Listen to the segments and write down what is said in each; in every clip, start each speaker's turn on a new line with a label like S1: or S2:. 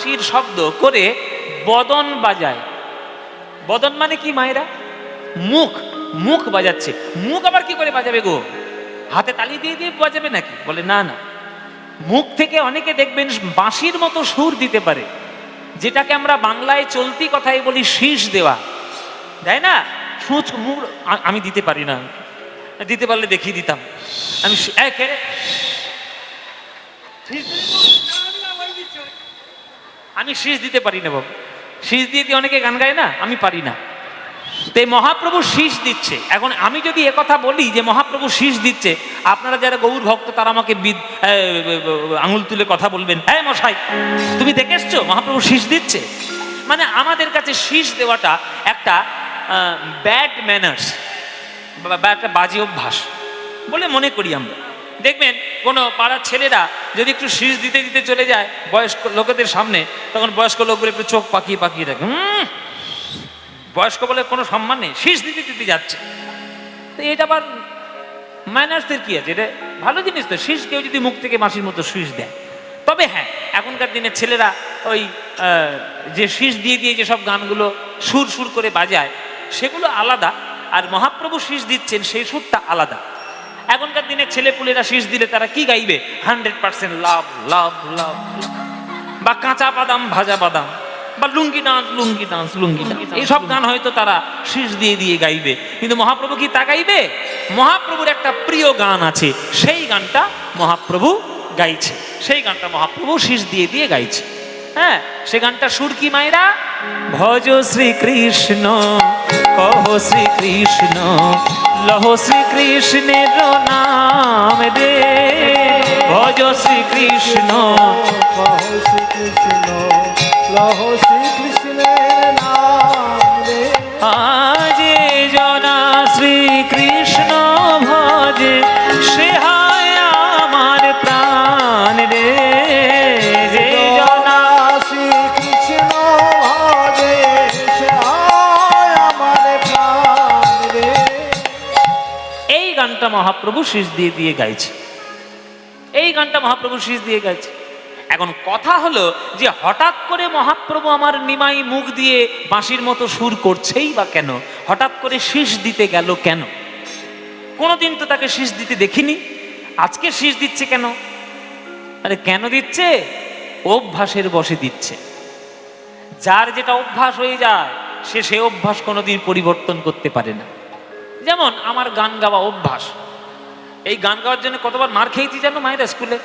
S1: বাঁশির শব্দ করে বদন বাজায়। বদন মানে কি মায়েরা? মুখ, মুখ বাজাচ্ছে। মুখ আবার কি করে বাজাবে গো? হাতে তালি দিয়ে দিয়ে বাজাবে নাকি? বলে না না, মুখ থেকে অনেকে দেখবেন বাঁশির মতো সুর দিতে পারে, যেটাকে আমরা বাংলায় চলতি কথায় বলি শীষ দেওয়া, তাই না? সুচ মুখ আমি দিতে পারি না, দিতে পারলে দেখিয়ে দিতাম। আমি আমি শীষ দিতে পারি না বাবু। শীষ দিয়ে দিয়ে অনেকে গান গায় না, আমি পারি না। তো মহাপ্রভু শীষ দিচ্ছে। এখন আমি যদি একথা বলি যে মহাপ্রভু শীষ দিচ্ছে, আপনারা যারা গৌর ভক্ত তারা আমাকে আঙুল তুলে কথা বলবেন, হ্যাঁ মশাই তুমি দেখে এসছো মহাপ্রভু শীষ দিচ্ছে। মানে আমাদের কাছে শীষ দেওয়াটা একটা ব্যাড ম্যানার্স বা একটা বাজে অভ্যাস বলে মনে করি আমরা। দেখবেন কোনো পাড়ার ছেলেরা যদি একটু শীষ দিতে দিতে চলে যায় বয়স্ক লোকেদের সামনে, তখন বয়স্ক লোকগুলো একটু চোখ পাকিয়ে পাকিয়ে রাখে, বয়স্ক বলে কোনো সম্মান নেই, শীষ দিতে দিতে যাচ্ছে। তো এটা আবার ম্যানার্সের কি আছে? এটা ভালো জিনিস তো, শীষ কেউ যদি মুখ থেকে বাঁশির মতো শীষ দেয়। তবে হ্যাঁ, এখনকার দিনের ছেলেরা ওই যে শীষ দিয়ে দিয়ে যেসব গানগুলো সুর সুর করে বাজায় সেগুলো আলাদা, আর মহাপ্রভু শীষ দিচ্ছেন সেই সুরটা আলাদা। এখনকার দিনের ছেলেপুলেরা শীষ দিলে তারা কি গাইবে? 100% লাভ লাভ লাভ, বা কাঁচা বাদাম ভাজা বাদাম, বা লুঙ্গি ডান্স লুঙ্গি ডান্স লুঙ্গি ডান্স, এইসব গান হয়তো তারা শীষ দিয়ে দিয়ে গাইবে। কিন্তু মহাপ্রভু কি তা গাইবে? মহাপ্রভুর একটা প্রিয় গান আছে, সেই গানটা মহাপ্রভু গাইছে, সেই গানটা মহাপ্রভু শীষ দিয়ে দিয়ে গাইছে। হ্যাঁ, সে গানটা সুর কি মায়েরা? ভজ শ্রীকৃষ্ণ কহ শ্রীকৃষ্ণ লহ শ্রীকৃষ্ণের নাম রে, ভজ শ্রীকৃষ্ণ
S2: কহ শ্রীকৃষ্ণ লহ শ্রীকৃষ্ণের নাম রে।
S1: আজ জনা শ্রীকৃষ্ণ ভজে সে হয় আমার প্রাণ রে, যে জনা
S2: শ্রীকৃষ্ণ ভজে সে হয় আমার প্রাণ রে।
S1: এই গানটা মহাপ্রভু শীষ দিয়ে দিয়ে গাইছে, এই গানটা মহাপ্রভু শীষ দিয়ে গাইছে। এখন কথা হলো যে হঠাৎ করে মহাপ্রভু আমার নিমাই মুখ দিয়ে বাঁশির মতো সুর করছেই বা কেন? হঠাৎ করে শীষ দিতে গেল কেন? কোনোদিন তো তাকে শীষ দিতে দেখিনি, আজকে শীষ দিচ্ছে কেন? আরে কেন দিচ্ছে? অভ্যাসের বশে দিচ্ছে। যার যেটা অভ্যাস হয়ে যায় সে অভ্যাস কোনোদিন পরিবর্তন করতে পারে না। যেমন আমার গান গাওয়া অভ্যাস, এই গান গাওয়ার জন্য কতবার মার খেয়েছি জানো মায়েরা স্কুলে।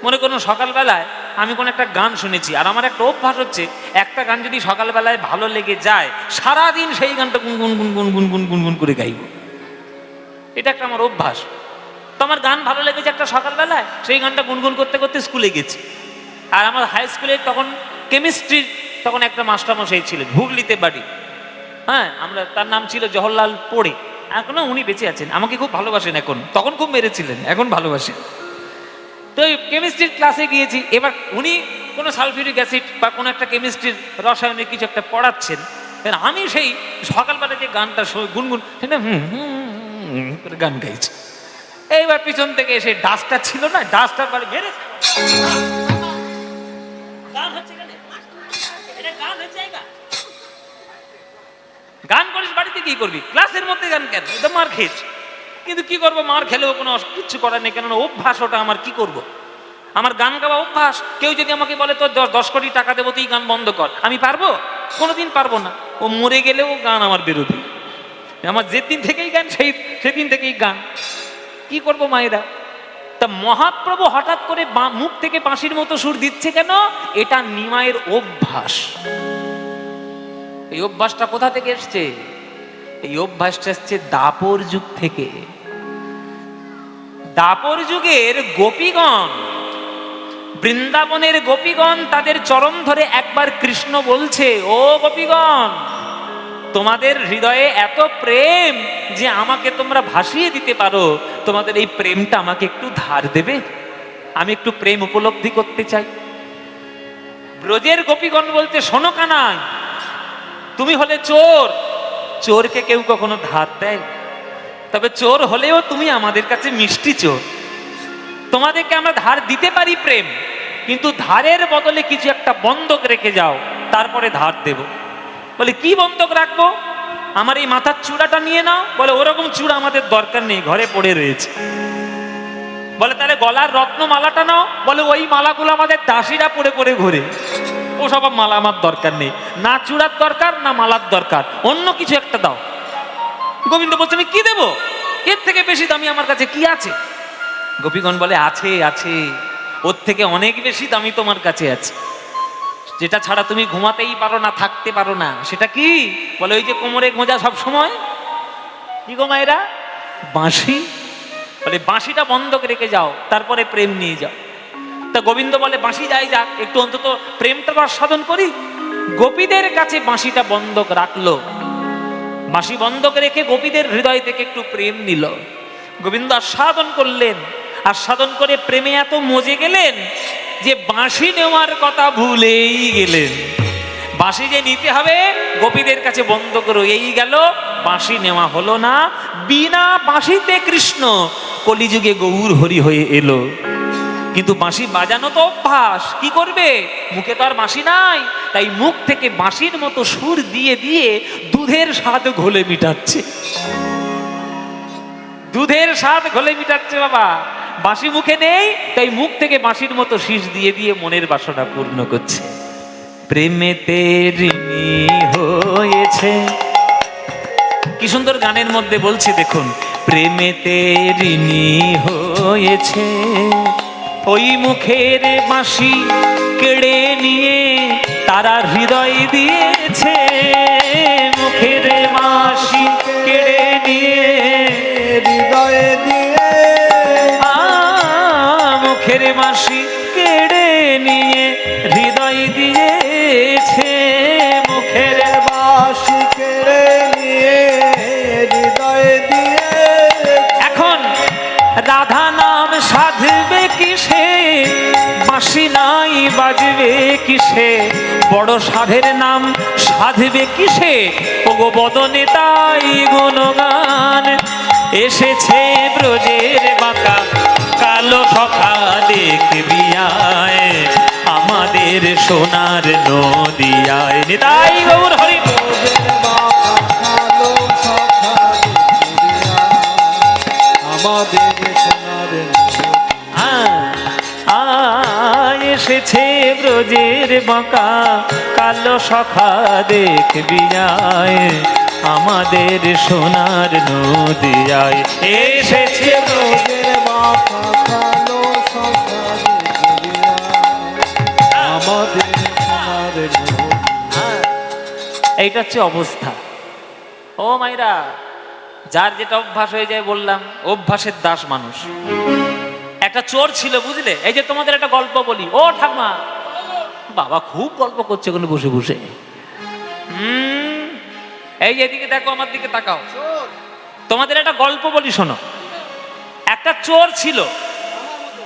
S1: মনে করুন সকালবেলায় আমি কোনো একটা গান শুনেছি, আর আমার একটা অভ্যাস হচ্ছে একটা গান যদি সকালবেলায় ভালো লেগে যায় সারাদিন সেই গানটা গুনগুন গুনগুন গুনগুন গুনগুন করে গাইব, এটা একটা আমার অভ্যাস। তো আমার গান ভালো লেগেছে একটা সকালবেলায়, সেই গানটা গুনগুন করতে করতে স্কুলে গেছি। আর আমার হাই স্কুলে তখন কেমিস্ট্রির তখন একটা মাস্টারমশাই ছিলেন, হুগলিতে বাড়ি। হ্যাঁ, আমরা তার নাম ছিল জওহরলাল পোড়ে, এখনো উনি বেঁচে আছেন, আমাকে খুব ভালোবাসেন এখন, তখন খুব মেরেছিলেন, এখন ভালোবাসেন। তো কেমিস্ট্রির ক্লাসে গিয়েছি, এবার উনি কোনো সালফিউরিক অ্যাসিড বা কোনো একটা কেমিস্ট্রির রসায়নের কিছু একটা পড়াচ্ছেন, আমি সেই সকালবেলা যে গানটা গুনগুন সেটা করে গান গাইছি। এইবার পিছন থেকে এসে ডাস্টার ছিল না, ডাস্টার বাড়ি মেরেছে। গান হচ্ছে এটা গান হচ্ছে, গান করিস বাড়িতে কি করবি, ক্লাসের মধ্যে গান কেন? এটা মার খেয়েছি, কিন্তু কি করবো, মার খেলেও কোনো কিচ্ছু করার নেই, কেননা অভ্যাস ওটা আমার। কি করব, আমার গান গাওয়া অভ্যাস। কেউ যদি আমাকে বলে তোর 10 কোটি টাকা দেবো তুই গান বন্ধ কর, আমি পারবো? কোনোদিন পারবো না। ও মরে গেলেও গান আমার বেরোবে, আমার যেদিন থেকেই গান সেদিন থেকেই গান। কি করব মায়েরা? তা মহাপ্রভু হঠাৎ করে মুখ থেকে বাঁশির মতো সুর দিচ্ছে কেন? এটা নিমাইয়ের অভ্যাস। এই অভ্যাসটা কোথা থেকে এসছে? এই অভ্যাসটা এসছে দাপর যুগ থেকে। দাপর যুগের গোপীগণ, বৃন্দাবনের গোপীগণ তাদের চরণ ধরে একবার কৃষ্ণ বলছে, ও গোপীগণ, তোমাদের হৃদয়ে এত প্রেম যে আমাকে তোমরা ভাসিয়ে দিতে পারো, তোমাদের এই প্রেমটা আমাকে একটু ধার দেবে, আমি একটু প্রেম উপলব্ধি করতে চাই। ব্রজের গোপীগণ বলতে, শোনো কানাই, তুমি হলে চোর, চোরকে কেউ কখনো ধার দেয়? তবে চোর হলেও তুমি আমাদের কাছে মিষ্টি চোর, তোমাদেরকে আমরা ধার দিতে পারি প্রেম, কিন্তু ধারের বদলে কিছু একটা বন্ধক রেখে যাও, তারপরে ধার দেব। বলে কি বন্ধক রাখবো? আমার এই মাথার চূড়াটা নিয়ে নাও। বলে ওরকম চূড়া আমাদের দরকার নেই, ঘরে পড়ে রয়েছে। বলে তাহলে গলার রত্ন মালাটা নাও। বলে ওই মালাগুলো আমাদের দাসীরা পরে পরে ঘুরে, ওসব মালা আমার দরকার নেই, না চূড়ার দরকার না মালার দরকার, অন্য কিছু একটা দাও। গোবিন্দ বলছে আমি কি দেবো, এর থেকে বেশি দামি আমার কাছে কি আছে? গোপীগণ বলে আছে আছে, ওর থেকে অনেক বেশি দামি তোমার কাছে আছে, যেটা ছাড়া তুমি ঘুমাতেই পারো না, থাকতে পারো না। সেটা কি? বলে ওই যে কোমরে গোঁজা সব সময়। কি গো মায়েরা? বাঁশি। বলে বাঁশিটা বন্ধক রেখে যাও, তারপরে প্রেম নিয়ে যাও। তা গোবিন্দ বলে বাঁশি যাই যাক, একটু অন্তত প্রেমটা আস্বাদন করি। গোপীদের কাছে বাঁশিটা বন্ধক রাখলো, বাঁশি বন্ধক রেখে গোপীদের হৃদয় থেকে একটু প্রেম নিল। গোবিন্দ আস্বাদন করলেন, আস্বাদন করে প্রেমে এত মজে গেলেন যে বাঁশি নেওয়ার কথা ভুলেই গেলেন। বাঁশি যে নিতে হবে গোপীদের কাছে বন্ধক রয়েই গেল, বাঁশি নেওয়া হলো না। বিনা বাঁশিতে কৃষ্ণ কলিযুগে গৌর হরি হয়ে এলো। কিন্তু বাঁশি বাজানো তো অভ্যাস, কি করবে? মুখে তো আর বাঁশি নাই, তাই মুখ থেকে বাঁশির মতো সুর দিয়ে দিয়ে দুধের স্বাদ ঘোলে মিটাচ্ছে। দুধের স্বাদ ঘোলে মিটাচ্ছে বাবা। বাঁশি মুখে নেই, তাই মুখ থেকে বাঁশির মতো শীষ দিয়ে দিয়ে মনের বাসনা পূর্ণ করছে। প্রেমেতে ঋণী হয়েছে। কি সুন্দর গানের মধ্যে বলছে দেখুন, প্রেমেতে ঋণী হয়েছে, ওই মুখের বাঁশি কেড়ে নিয়ে তারা হৃদয় দিয়েছে। মুখের বাঁশি কেড়ে নিয়ে
S2: হৃদয় দিয়ে,
S1: মুখের বাঁশি কেড়ে নিয়ে হৃদয় দিয়েছে। মুখের
S2: বাঁশি কেড়ে নিয়ে হৃদয় দিয়ে।
S1: এখন রাধা নাম সাধবে কিসে, বাঁশি নাই বাজবে কিসে? বড় সাধের নাম সাধবে কিসে? ওগো বদনে তাই গুণগান। এসেছে ব্রজের বাঁকা কালো সখা দেখবি আয়, আমাদের সোনার নদিয়ায়। নিতাই গৌর হরি।
S2: আমাদের সোনার
S1: এসেছে ব্রজের বাঁকা কালো সখা দেখবি আয়, আমাদের সোনার নদিয়ায়। এসেছে
S2: ব্রজের বাঁকা কালো সখা দেখবি আয়, আমাদের সোনার
S1: এইটা হচ্ছে অবস্থা। ও মাইরা, যার যেটা অভ্যাস হয়ে যায় বললাম, অভ্যাসের দাস মানুষ। একটা চোর ছিল বুঝলে, এই যে তোমাদের একটা গল্প বলি। ও ঠাকুমা, বাবা খুব গল্প করছে ওখানে বসে বসে। এই এদিকে দেখো, আমার দিকে তাকাও। তোমাদের একটা গল্প বলি শোনো। একটা চোর ছিল,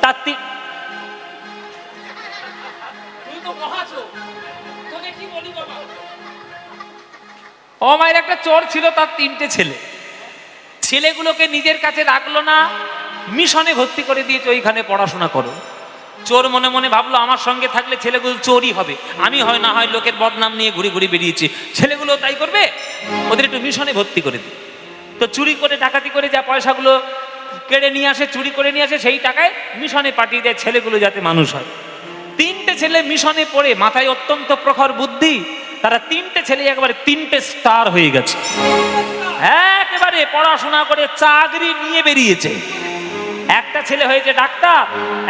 S1: তার ও মায়ের একটা চোর ছিল, তার 3টে ছেলে। ছেলেগুলোকে নিজের কাছে রাখলো না, মিশনে ভর্তি করে দিয়েছে, ওইখানে পড়াশোনা করো। চোর মনে মনে ভাবলো আমার সঙ্গে থাকলে ছেলেগুলো চোরই হবে, আমি হয় না হয় লোকের বদনাম নিয়ে ঘুরে ঘুরে বেরিয়েছি, ছেলেগুলো তাই করবে, ওদের একটু মিশনে ভর্তি করে দিই। তো চুরি করে ডাকাতি করে যা পয়সাগুলো কেড়ে নিয়ে আসে, চুরি করে নিয়ে আসে, সেই টাকায় মিশনে পাঠিয়ে দেয় ছেলেগুলো যাতে মানুষ হয়। 3টে ছেলে মিশনে পড়ে, মাথায় অত্যন্ত প্রখর বুদ্ধি, তারা 3টে ছেলে একেবারে 3টে স্টার হয়ে গেছে। একেবারে পড়াশোনা করে চাকরি নিয়ে বেরিয়েছে। একটা ছেলে হয়েছে ডাক্তার,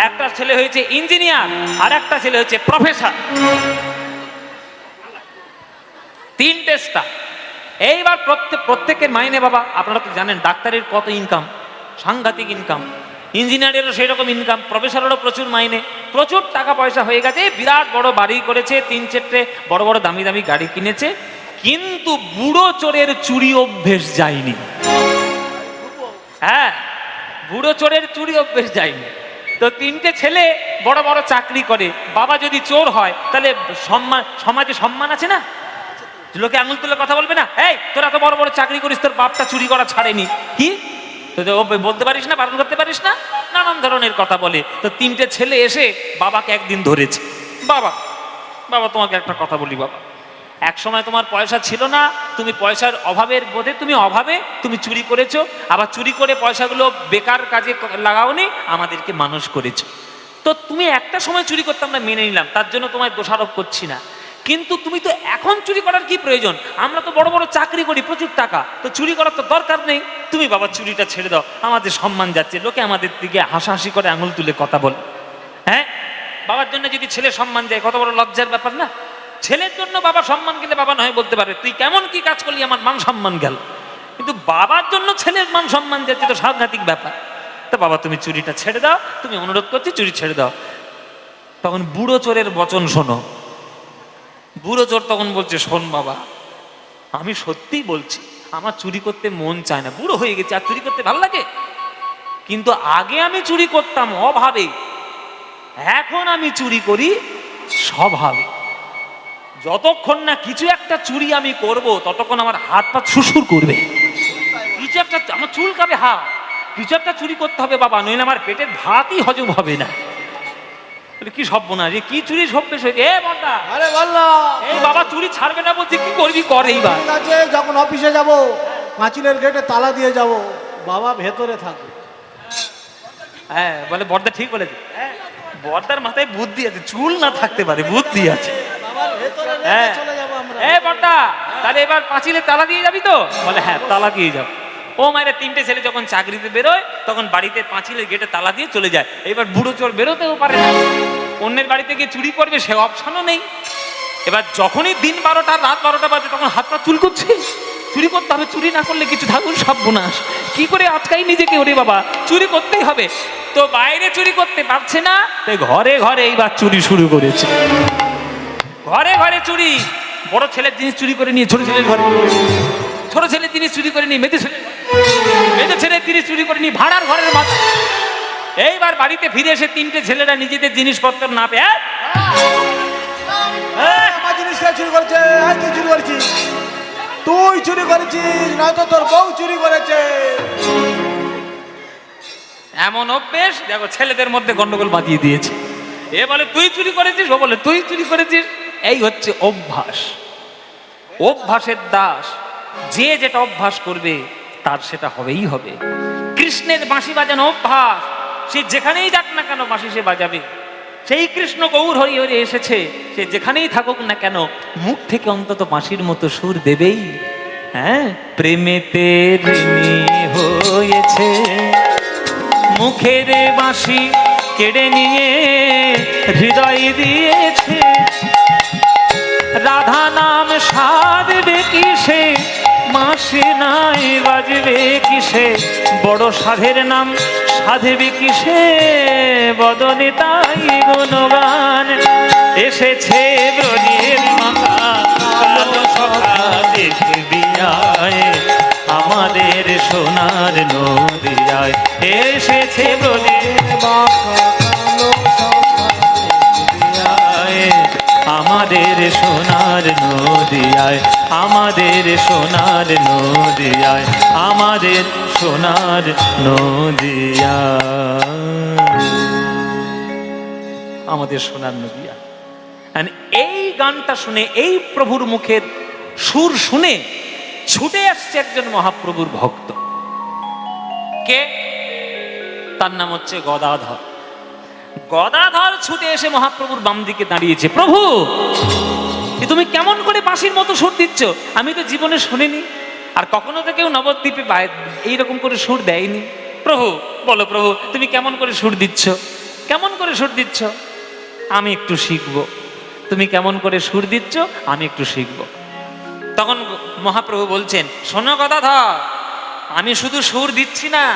S1: একটা ছেলে হয়েছে ইঞ্জিনিয়ার, আর একটা ছেলে হয়েছে প্রফেসর। 3টে স্টার। এইবার প্রত্যেকের মাইনে বাবা, আপনারা তো জানেন ডাক্তারের কত ইনকাম, সাংঘাতিক ইনকাম। ইঞ্জিনিয়ারেরও সেই রকম ইনকাম, প্রফেসরেরও প্রচুর মাইনে, প্রচুর টাকা পয়সা হয়ে গেছে। বিরাট বড় বাড়ি করেছে, 3-4টে বড় বড় দামি দামি গাড়ি কিনেছে। কিন্তু বুড়ো চোরের চুরি অভ্যেস যায়নি। হ্যাঁ, বুড়ো চোরের চুরি অভ্যেস যায়নি। তো 3টে ছেলে বড় বড় চাকরি করে। বাবা যদি চোর হয় তাহলে সম্মান, সমাজে সম্মান আছে না, লোকে আঙুল তুলে কথা বলবে না, এই তোরা তো বড় বড় চাকরি করিস, তোর বাপটা চুরি করা ছাড়েনি, কি তো ও বলতে পারিস না, বারণ করতে পারিস না, নানান ধরনের কথা বলে। তো তিনটে ছেলে এসে বাবাকে একদিন ধরেছে। বাবা বাবা তোমাকে একটা কথা বলি বাবা, এক সময় তোমার পয়সা ছিল না, তুমি পয়সার অভাবের বোধে তুমি চুরি করেছো, আবার চুরি করে পয়সাগুলো বেকার কাজে লাগাওনি, আমাদেরকে মানুষ করেছো। তো তুমি একটা সময় চুরি করতে আমরা মেনে নিলাম, তার জন্য তোমায় দোষারোপ করছি না, কিন্তু তুমি তো এখন চুরি করার কি প্রয়োজন? আমরা তো বড় বড় চাকরি করি, প্রচুর টাকা, তো চুরি করার তো দরকার নেই। তুমি বাবা চুরিটা ছেড়ে দাও, আমাদের সম্মান যাচ্ছে, লোকে আমাদের দিকে হাসাহাসি করে আঙুল তুলে কথা বলে। হ্যাঁ, বাবার জন্য যদি ছেলে সম্মান যায়, কত বড় লজ্জার ব্যাপার না? ছেলের জন্য বাবা সম্মান গেলে বাবা নয় বলতে পারে তুই কেমন কি কাজ করলি, আমার মান সম্মান গেল, কিন্তু বাবার জন্য ছেলের মান সম্মান যাচ্ছে, তো সাংঘাতিক ব্যাপার। তো বাবা তুমি চুরিটা ছেড়ে দাও, তুমি অনুরোধ করছি চুরি ছেড়ে দাও। তখন বুড়ো চোরের বচন শোনো। বুড়ো চোর তখন বলছে, শোন বাবা, আমি সত্যিই বলছি, আমার চুরি করতে মন চায় না, বুড়ো হয়ে গেছে, আর চুরি করতে ভালো লাগে, কিন্তু আগে আমি চুরি করতাম অভাবে, এখন আমি চুরি করি স্বভাবে। যতক্ষণ না কিছু একটা চুরি আমি করব, ততক্ষণ আমার হাত পা শুশুর করবে, কিছু একটা আমার চুল কাবে, কিছু একটা চুরি করতে হবে বাবা, নইলে আমার পেটের ভাতই হজম হবে না। কি সভ্য না যে কি চুরি সভ্যেস হয়েছে। এ বড়দা,
S2: আরে বললা,
S1: এই বাবা চুরি ছাড়বে না বলছে, কি করবি কর এইবার।
S2: ঠিক আছে, যখন অফিসে যাব পাঁচিলের গেটে তালা দিয়ে যাব, বাবা ভেতরে থাকবে।
S1: হ্যাঁ বলে বড়দা ঠিক বলেছে, বড়দার মাথায় বুদ্ধি আছে, চুল না থাকতে পারে, বুদ্ধি আছে।
S2: বাবার ভেতরে রেখে
S1: হ্যাঁ,
S2: চলে যাব আমরা।
S1: এ বড়দা, তাহলে এবার পাঁচিলে তালা দিয়ে যাবি তো? বলে হ্যাঁ তালা দিয়ে যাও। ও মায়ের তিনটে ছেলে যখন চাকরিতে বেরোয়, তখন বাড়িতে পাঁচিলের গেটে তালা দিয়ে চলে যায়। এবার বুড়ো চোর বেরোতেও পারে না, অন্যের বাড়িতে গিয়ে চুরি করবে সে অপশনও নেই। এবার যখনই দিন 12টা রাত 12টা বাজে, তখন হাত পা চুল করছে, চুরি করতে হবে, চুরি না করলে কিছু থাকুন সর্বনাশ, কি করে আটকাই নিজেকে, ওরে বাবা চুরি করতেই হবে। তো বাইরে চুরি করতে পারছে না, তাই ঘরে ঘরে এইবার চুরি শুরু করেছে। ঘরে ঘরে চুরি, বড় ছেলের জিনিস চুরি করে নিয়ে ছোট ছেলের ঘরে, ছোট ছেলের জিনিস চুরি করে নিয়ে মেয়েদের ছেলের জিনিস চুরি করে নিয়ে ভাড়ার ঘরের মাথা। এইবার বাড়িতে ফিরে এসে তিনটে ছেলেরা নিজেদের জিনিসপত্র না পেয়ে,
S2: আমার জিনিসটা চুরি করেছে, আর তুই চুরি করেছিস, তুই চুরি করেছিস, নয়তো তোর বউ চুরি করেছে।
S1: এমন অভ্যেস দেখো ছেলেদের মধ্যে গন্ডগোল বাঁধিয়ে দিয়েছে। এ বলে তুই চুরি করেছিস, ও বলে তুই চুরি করেছিস। এই হচ্ছে অভ্যাস, অভ্যাসের দাস। যে যেটা অভ্যাস করবে তার সেটা হবেই হবে। কৃষ্ণের বাঁশি বাজানো অভ্যাস, সে যেখানেই যাক না কেন বাঁশি সে বাজাবে। সেই কৃষ্ণ গৌর হরি হরি এসেছে, সে যেখানেই থাকুক না কেন মুখ থেকে অন্তত বাঁশির মতো সুর দেবেই। হ্যাঁ, প্রেমেতে ঋণী হয়েছে, মুখের বাঁশি কেড়ে নিয়ে হৃদয় দিয়েছে। রাধা নাম সাধবে কিসে, মাসে নাই বাজবে কিসে, বড় সাধের নাম সাধবে কিসে, বদনে তাই গুণগান। এসেছে ব্রজের মাতা, কালো সখা দেখবি আয়, আমাদের সোনার নদিয়ায়। এসেছে ব্রজের
S2: বাঁকা কালো সখা দেখবি আয়,
S1: আমাদের সোনার নদিয়ায়, আমাদের সোনার নদিয়ায়, আমাদের সোনার নদিয়ায়, আমাদের সোনার নদিয়া। এই গানটা শুনে, এই প্রভুর মুখের সুর শুনে ছুটে আসছে একজন মহাপ্রভুর ভক্ত। কে? তার নাম হচ্ছে গদাধর। গদাধর ছুটে এসে মহাপ্রভুর বাম দিকে দাঁড়িয়েছে। প্রভু, তুমি কেমন করে বাঁশির মতো সুর দিচ্ছ? আমি তো জীবনে শুনিনি, আর কখনো তো কেউ নবদ্বীপে এইরকম করে সুর দেয়নি। প্রভু বলো, প্রভু তুমি কেমন করে সুর দিচ্ছ, কেমন করে সুর দিচ্ছ? আমি একটু শিখবো। তুমি কেমন করে সুর দিচ্ছ আমি একটু শিখবো। তখন মহাপ্রভু বলছেন, শোনো গদাধর, আমি শুধু সুর দিচ্ছি না,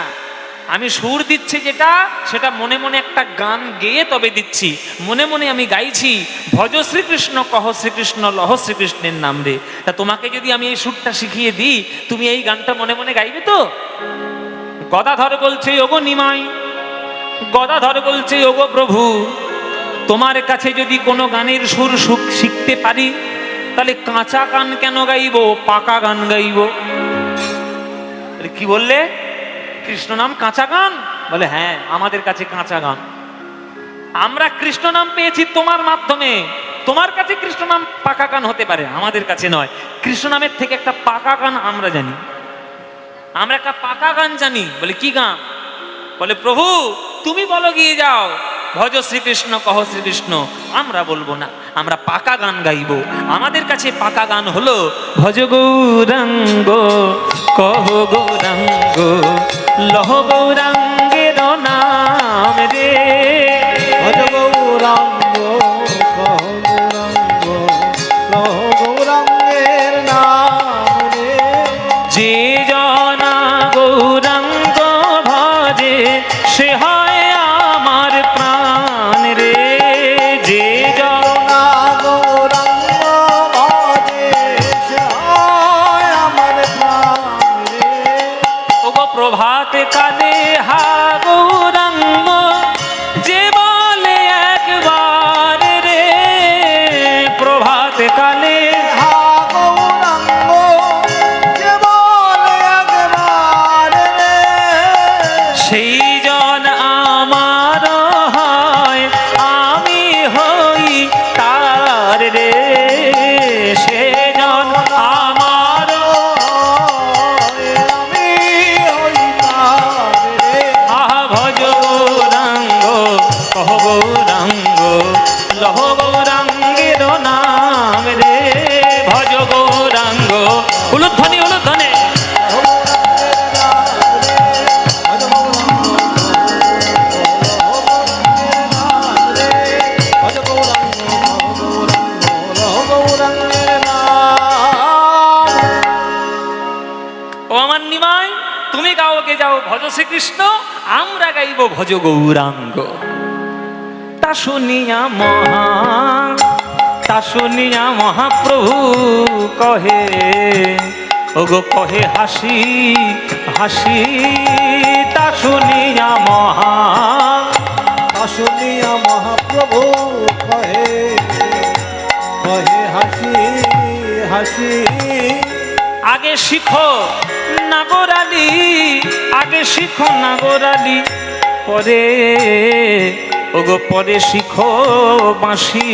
S1: আমি সুর দিচ্ছি যেটা, সেটা মনে মনে একটা গান গেয়ে তবে দিচ্ছি। মনে মনে আমি গাইছি, ভজ শ্রীকৃষ্ণ কহ শ্রীকৃষ্ণ লহ শ্রীকৃষ্ণের নাম রে। তা তোমাকে যদি আমি এই সুরটা শিখিয়ে দিই, তুমি এই গানটা মনে মনে গাইবে তো? গদাধর বলছে, ওগো নিমাই, গদাধর বলছে, ওগো প্রভু, তোমার কাছে যদি কোনো গানের সুর শিখতে পারি, তাহলে কাঁচা গান কেন গাইবো, পাকা গান গাইবো। কি বললে? কৃষ্ণ নাম কাঁচা গান? বলে হ্যাঁ, আমাদের কাছে কাঁচা গান। আমরা কৃষ্ণ নাম পেয়েছি তোমার মাধ্যমে, তোমার কাছে কৃষ্ণ নাম পাকা গান হতে পারে, আমাদের কাছে নয়। কৃষ্ণ নামের থেকে একটা পাকা গান আমরা জানি, আমরা একটা পাকা গান জানি। বলে কি গান? বলে প্রভু তুমি বলো গিয়ে যাও, ভজ শ্রীকৃষ্ণ কহ শ্রীকৃষ্ণ, আমরা বলবো না, আমরা পাকা গান গাইবো। আমাদের কাছে পাকা গান হলো ভজ গৌরাঙ্গ কহ গৌরাঙ্গ লহ গৌরাঙ্গের নাম রে।
S2: ভজ গৌরাঙ্গ কহ গৌরাঙ্গ লহ গৌরাঙ্গের নাম রে।
S1: যে জনা গৌরাঙ্গ ভজে সে হয় আমার প্রাণ রে। যে
S2: জনা গৌরাঙ্গ ভজে সে হয় আমার প্রাণ রে।
S1: ওগো প্রভাত কালে হা গৌরাঙ্গ যে বলে একবার রে। প্রভাত কালে
S2: হা গৌরাঙ্গ যে বলে একবার রে।
S1: সেই জন আমার হয়, আমি হই তার রে। সে জন আমার
S2: আমি হই তার রে।
S1: আহা ভজ গৌরাঙ্গ কহ গৌরাঙ্গ লহ গৌরাঙ্গের নাম রে। ভজ গৌরাঙ্গ উলুধ্বনি উলুধ্বনি। ও আমার নিমাই, তুমি গাওকে যাও ভজ শ্রীকৃষ্ণ, আমরা গাইব ভজ গৌরাঙ্গ। তা শুনিয়া মহাপ্রভু কহে, ওগো কহে হাসি হাসি। তা শুনিয়া
S2: মহাপ্রভু কহে কহে হাসি হাসি।
S1: আগে শিখো নাগরালি, আগে শিখো নাগরালি, পরে ওগো পরে শিখো বাঁশি।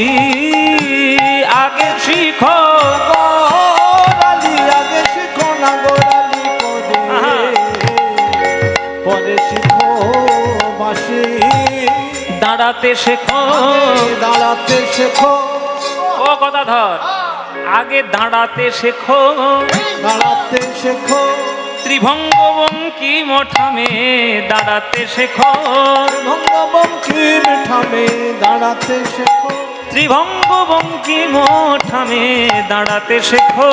S1: আগে শিখো
S2: গোরালি আগে শিখো না গোরালি
S1: আহা।
S2: পরে শিখো বাঁশি।
S1: দাঁড়াতে শেখো,
S2: দাঁড়াতে শেখো।
S1: ও গদাধর, আগে দাঁড়াতে শেখো,
S2: দাঁড়াতে শেখো।
S1: ত্রিভঙ্গ বঙ্কি মঠামে দাঁড়াতে শেখো।
S2: ভঙ্গবঙ্কির ঠামে দাঁড়াতে শেখো।
S1: ত্রিভঙ্গ বঙ্কি মঠামে দাঁড়াতে শেখো।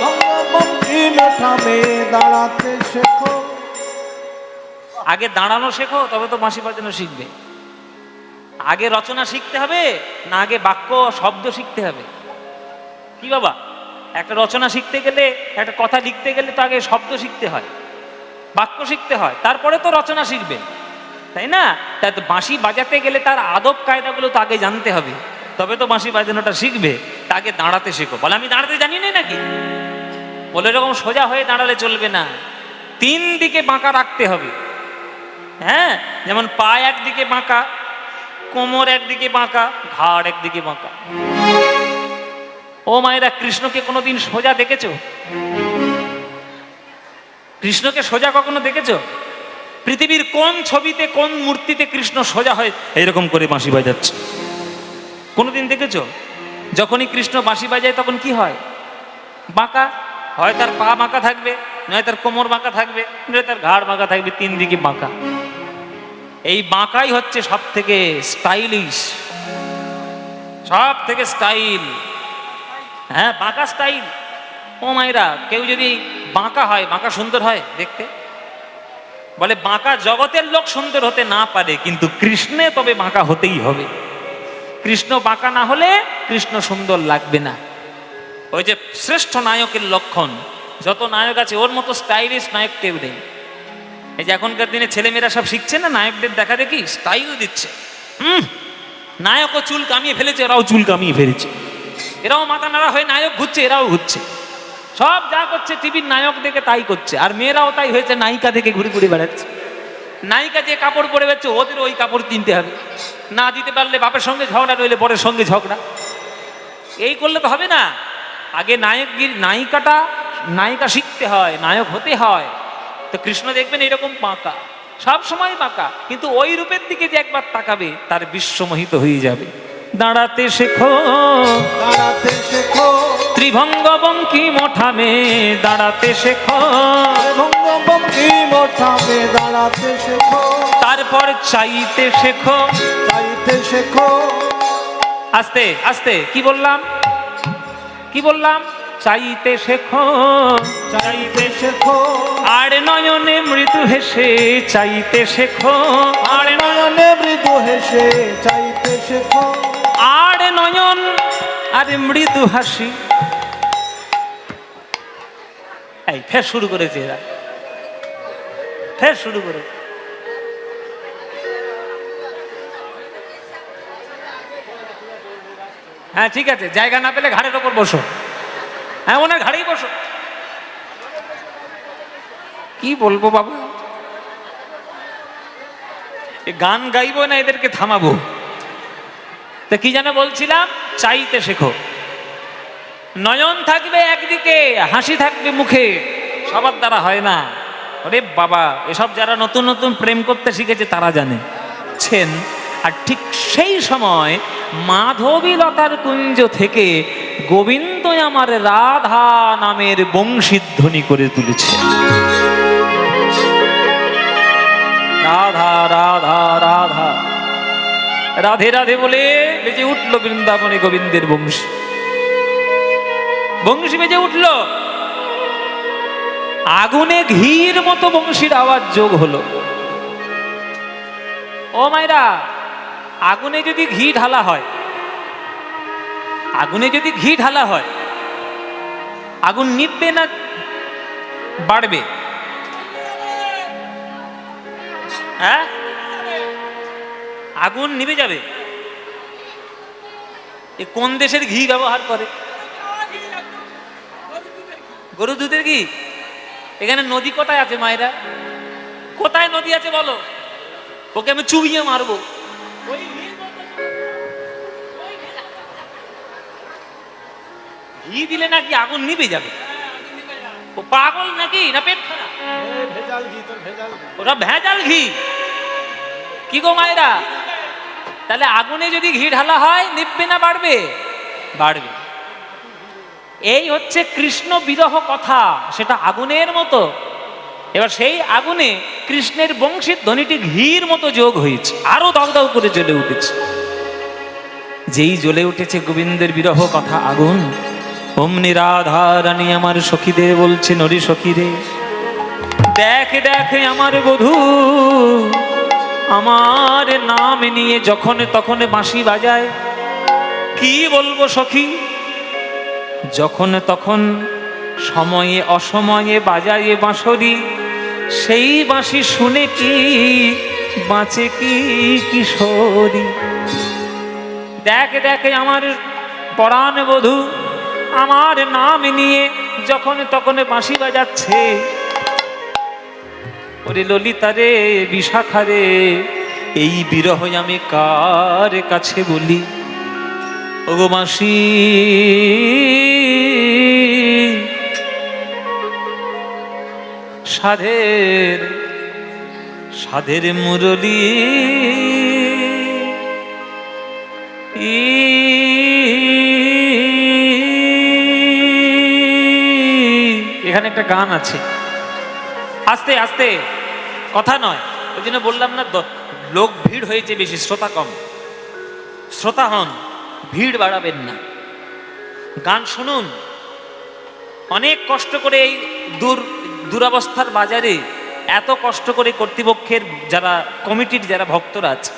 S2: ভঙ্গবঙ্কির ঠামে দাঁড়াতে শেখো।
S1: আগে দাঁড়ানো শেখো, তবে তো বাঁশি বাজানো শিখবে। আগে রচনা শিখতে হবে না আগে বাক্য শব্দ শিখতে হবে? কি বাবা, একটা রচনা শিখতে গেলে, একটা কথা লিখতে গেলে তো আগে শব্দ শিখতে হয়, বাক্য শিখতে হয়, তারপরে তো রচনা শিখবে, তাই না? তাই তো বাঁশি বাজাতে গেলে তার আদব কায়দাগুলো তো আগে জানতে হবে, তবে তো বাঁশি বাজানোটা শিখবে। তাকে দাঁড়াতে শেখো। বলে আমি দাঁড়াতে জানি না নাকি? বলে এরকম সোজা হয়ে দাঁড়ালে চলবে না, তিন দিকে বাঁকা রাখতে হবে। হ্যাঁ, যেমন পা একদিকে বাঁকা, কোমর একদিকে বাঁকা, ঘাড় একদিকে বাঁকা। ও মায়েরা, কৃষ্ণকে কোনোদিন সোজা দেখেছো? কৃষ্ণকে সোজা কখনো দেখেছো? পৃথিবীর কোন ছবিতে, কোন মূর্তিতে কৃষ্ণ সোজা হয় এইরকম করে বাঁশি বাজাচ্ছে? কোনোদিন দেখেছো? যখনই কৃষ্ণ বাঁশি বাজায় তখন কি হয়? বাঁকা হয়, তার পা বাঁকা থাকবে, নয় তার কোমর বাঁকা থাকবে, নয় তার ঘাড় বাঁকা থাকবে, তিন দিকে বাঁকা। এই বাঁকাই হচ্ছে সব থেকে স্টাইলিশ, সব থেকে স্টাইল। হ্যাঁ, বাঁকা স্টাইল। ও মায়েরা, কেউ যদি বাঁকা হয়, বাঁকা সুন্দর হয় দেখতে? বলে বাঁকা জগতের লোক সুন্দর হতে না পারে, কিন্তু কৃষ্ণে তবে বাঁকা হতেই হবে। কৃষ্ণ বাঁকা না হলে কৃষ্ণ সুন্দর লাগবে না। ওই যে শ্রেষ্ঠ নায়কের লক্ষণ, যত নায়ক আছে ওর মতো স্টাইলিশ নায়ক কেউ নেই। এই যে এখনকার দিনে ছেলেমেয়েরা সব শিখছে না, নায়কদের দেখা দেখি স্টাইল দিচ্ছে। নায়কও চুল কামিয়ে ফেলেছে, এরাও চুল কামিয়ে ফেলেছে, এরাও মাথা নাড়া হয়ে নায়ক ঘুরছে, এরাও ঘুরছে। সব যা করছে টিভির নায়ক দেখে তাই করছে, আর মেয়েরাও তাই হয়েছে, নায়িকা দেখে ঘুরে ঘুরে বেড়াচ্ছে। নায়িকা যে কাপড় পরে বেড়াচ্ছে ওদের ওই কাপড় কিনতে হবে, না দিতে পারলে বাপের সঙ্গে ঝগড়া, নইলে বরের সঙ্গে ঝগড়া। এই করলে তো হবে না। আগে নায়িকা শিখতে হয়, নায়ক হতে হয়। তো কৃষ্ণ দেখবেন এরকম বাঁকা, সব সময় বাঁকা, কিন্তু ওই রূপের দিকে যে একবার তাকাবে তার বিশ্বমোহিত হয়ে যাবে। দাঁড়াতে শেখো,
S2: দাঁড়াতে শেখো,
S1: ত্রিভঙ্গ বঙ্কিম ওঠামে দাঁড়াতে শেখো,
S2: ভঙ্গভঙ্গি মোঠামে দাঁড়াতে শেখো,
S1: তারপর চাইতে শেখো।
S2: চাইতে শেখো।
S1: আস্তে আস্তে কি বললাম, কি বললাম? চাইতে শেখো,
S2: চাইতে শেখো,
S1: আর নয়নে মৃদু হেসে চাইতে শেখো, আর
S2: নয়নে মৃদু হেসে চাইতে শেখো,
S1: আর নয়ন আর মৃদু হাসি। এই ফের শুরু করেছে এরা, ফের শুরু করে। হ্যাঁ ঠিক আছে, জায়গা না পেলে ঘাড়ের ওপর বসো। হ্যাঁ ওনার ঘাড়েই বসো। কি বলবো বাবা, গান গাইবো না এদেরকে থামাবো? তা কি যেন বলছিলাম, চাইতে শেখো। নয়ন থাকবে একদিকে, হাসি থাকবে মুখে, সবার দ্বারা হয় না। ওরে বাবা, এসব যারা নতুন নতুন প্রেম করতে শিখেছে তারা জানে ছেন। আর ঠিক সেই সময় মাধবীলতার কুঞ্জ থেকে গোবিন্দ আমার রাধা নামের বংশীধ্বনি করে তুলেছে। রাধা রাধা রাধা, রাধে রাধে বলে বেজে উঠল বৃন্দাবনে গোবিন্দের বংশী। বংশী বেজে উঠল, আগুনে ঘির মতো বংশীর আওয়াজ যোগ হলো। ও মায়েরা, আগুনে যদি ঘি ঢালা হয়, আগুনে যদি ঘি ঢালা হয়, আগুন নিভবে না বাড়বে? হ্যাঁ, আগুন নিভে যাবে। এ কোন দেশের ঘি ব্যবহার করে? গরু দুধের ঘি। এখানে নদী কোথায় আছে মায়েরা? কোথায় নদী আছে বলো, ওকে আমি চুবিয়ে মারবো। ঘি দিলে নাকি আগুন নিভে যাবে? ও পাগল নাকি, না পেট খারাপ?
S2: ভেজাল ঘি, তোর ভেজাল ঘি।
S1: ওরা ভেজাল ঘি। কি গো মায়েরা, তাহলে আগুনে যদি ঘি ঢালা হয় নিভবে না বাড়বে? বাড়বে। এই হচ্ছে কৃষ্ণ বিরহ কথা, সেটা আগুনের মতো। এবার সেই আগুনে কৃষ্ণের বংশীর ধ্বনিটি ঘির মতো যোগ হয়েছে, আরো দাউ করে জ্বলে উঠেছে। যেই জ্বলে উঠেছে গোবিন্দের বিরহ কথা আগুন, অমনি রাধা রানী আমার সখীদের বলছে, নরি সখীরে দেখ দেখ আমার বধূ আমার নাম নিয়ে যখন তখন বাঁশি বাজায়। কি বলবো সখী, যখন তখন সময়ে অসময়ে বাজায় বাঁশরি, সেই বাঁশি শুনে কি বাঁচে কি কিশোরী। দেখ দেখ আমার পরাণ বধূ আমার নাম নিয়ে যখন তখন বাঁশি বাজাচ্ছে। ওরে ললিতা রে বিশাখা রে, এই বিরহ আমি কার কাছে বলি? ওগো বাঁশি সাধের সাধের মুরলী, এখানে একটা গান আছে, আস্তে আস্তে, কথা নয়। ওই জন্য বললাম না, লোক ভিড় হয়েছে বেশি, শ্রোতা কম। শ্রোতা হন, ভিড় বাড়াবেন না, গান শুনুন। অনেক কষ্ট করে এই দুরবস্থার বাজারে এত কষ্ট করে কর্তৃপক্ষের যারা কমিটির যারা ভক্তরা আছে,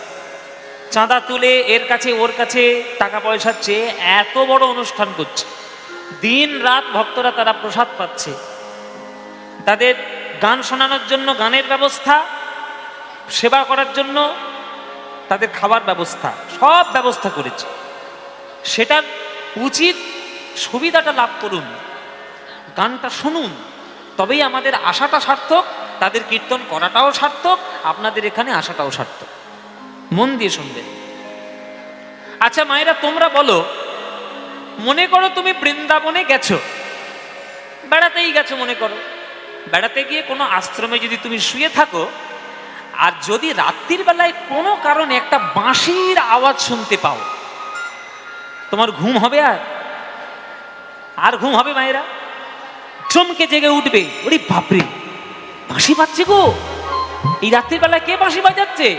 S1: চাঁদা তুলে এর কাছে ওর কাছে টাকা পয়সা চেয়ে এত বড় অনুষ্ঠান করছে। দিন রাত ভক্তরা তারা প্রসাদ পাচ্ছে, তাদের গান শোনানোর জন্য গানের ব্যবস্থা, সেবা করার জন্য তাদের খাবার ব্যবস্থা, সব ব্যবস্থা করেছে। সেটার উচিত সুবিধাটা লাভ করুন, গানটা শুনুন, তবেই আমাদের আশাটা সার্থক, তাদের কীর্তন করাটাও সার্থক, আপনাদের এখানে আসাটাও সার্থক। মন দিয়ে শুনবেন। আচ্ছা মায়েরা, তোমরা বলো, মনে করো তুমি বৃন্দাবনে গেছো, বেড়াতেই গেছো, মনে করো বেড়াতে গিয়ে কোনো আশ্রমে যদি তুমি শুয়ে থাকো, আর যদি রাত্রির বেলায় কোনো কারণে একটা বাঁশির আওয়াজ শুনতে পাও, তোমার ঘুম হবে? আর ঘুম হবে মায়েরা? চমকে জেগে উঠবে, ওরে বাপরে, বাঁশি বাজছে গো, এই রাত্রির বেলায় কে বাঁশি বাজাচ্ছে?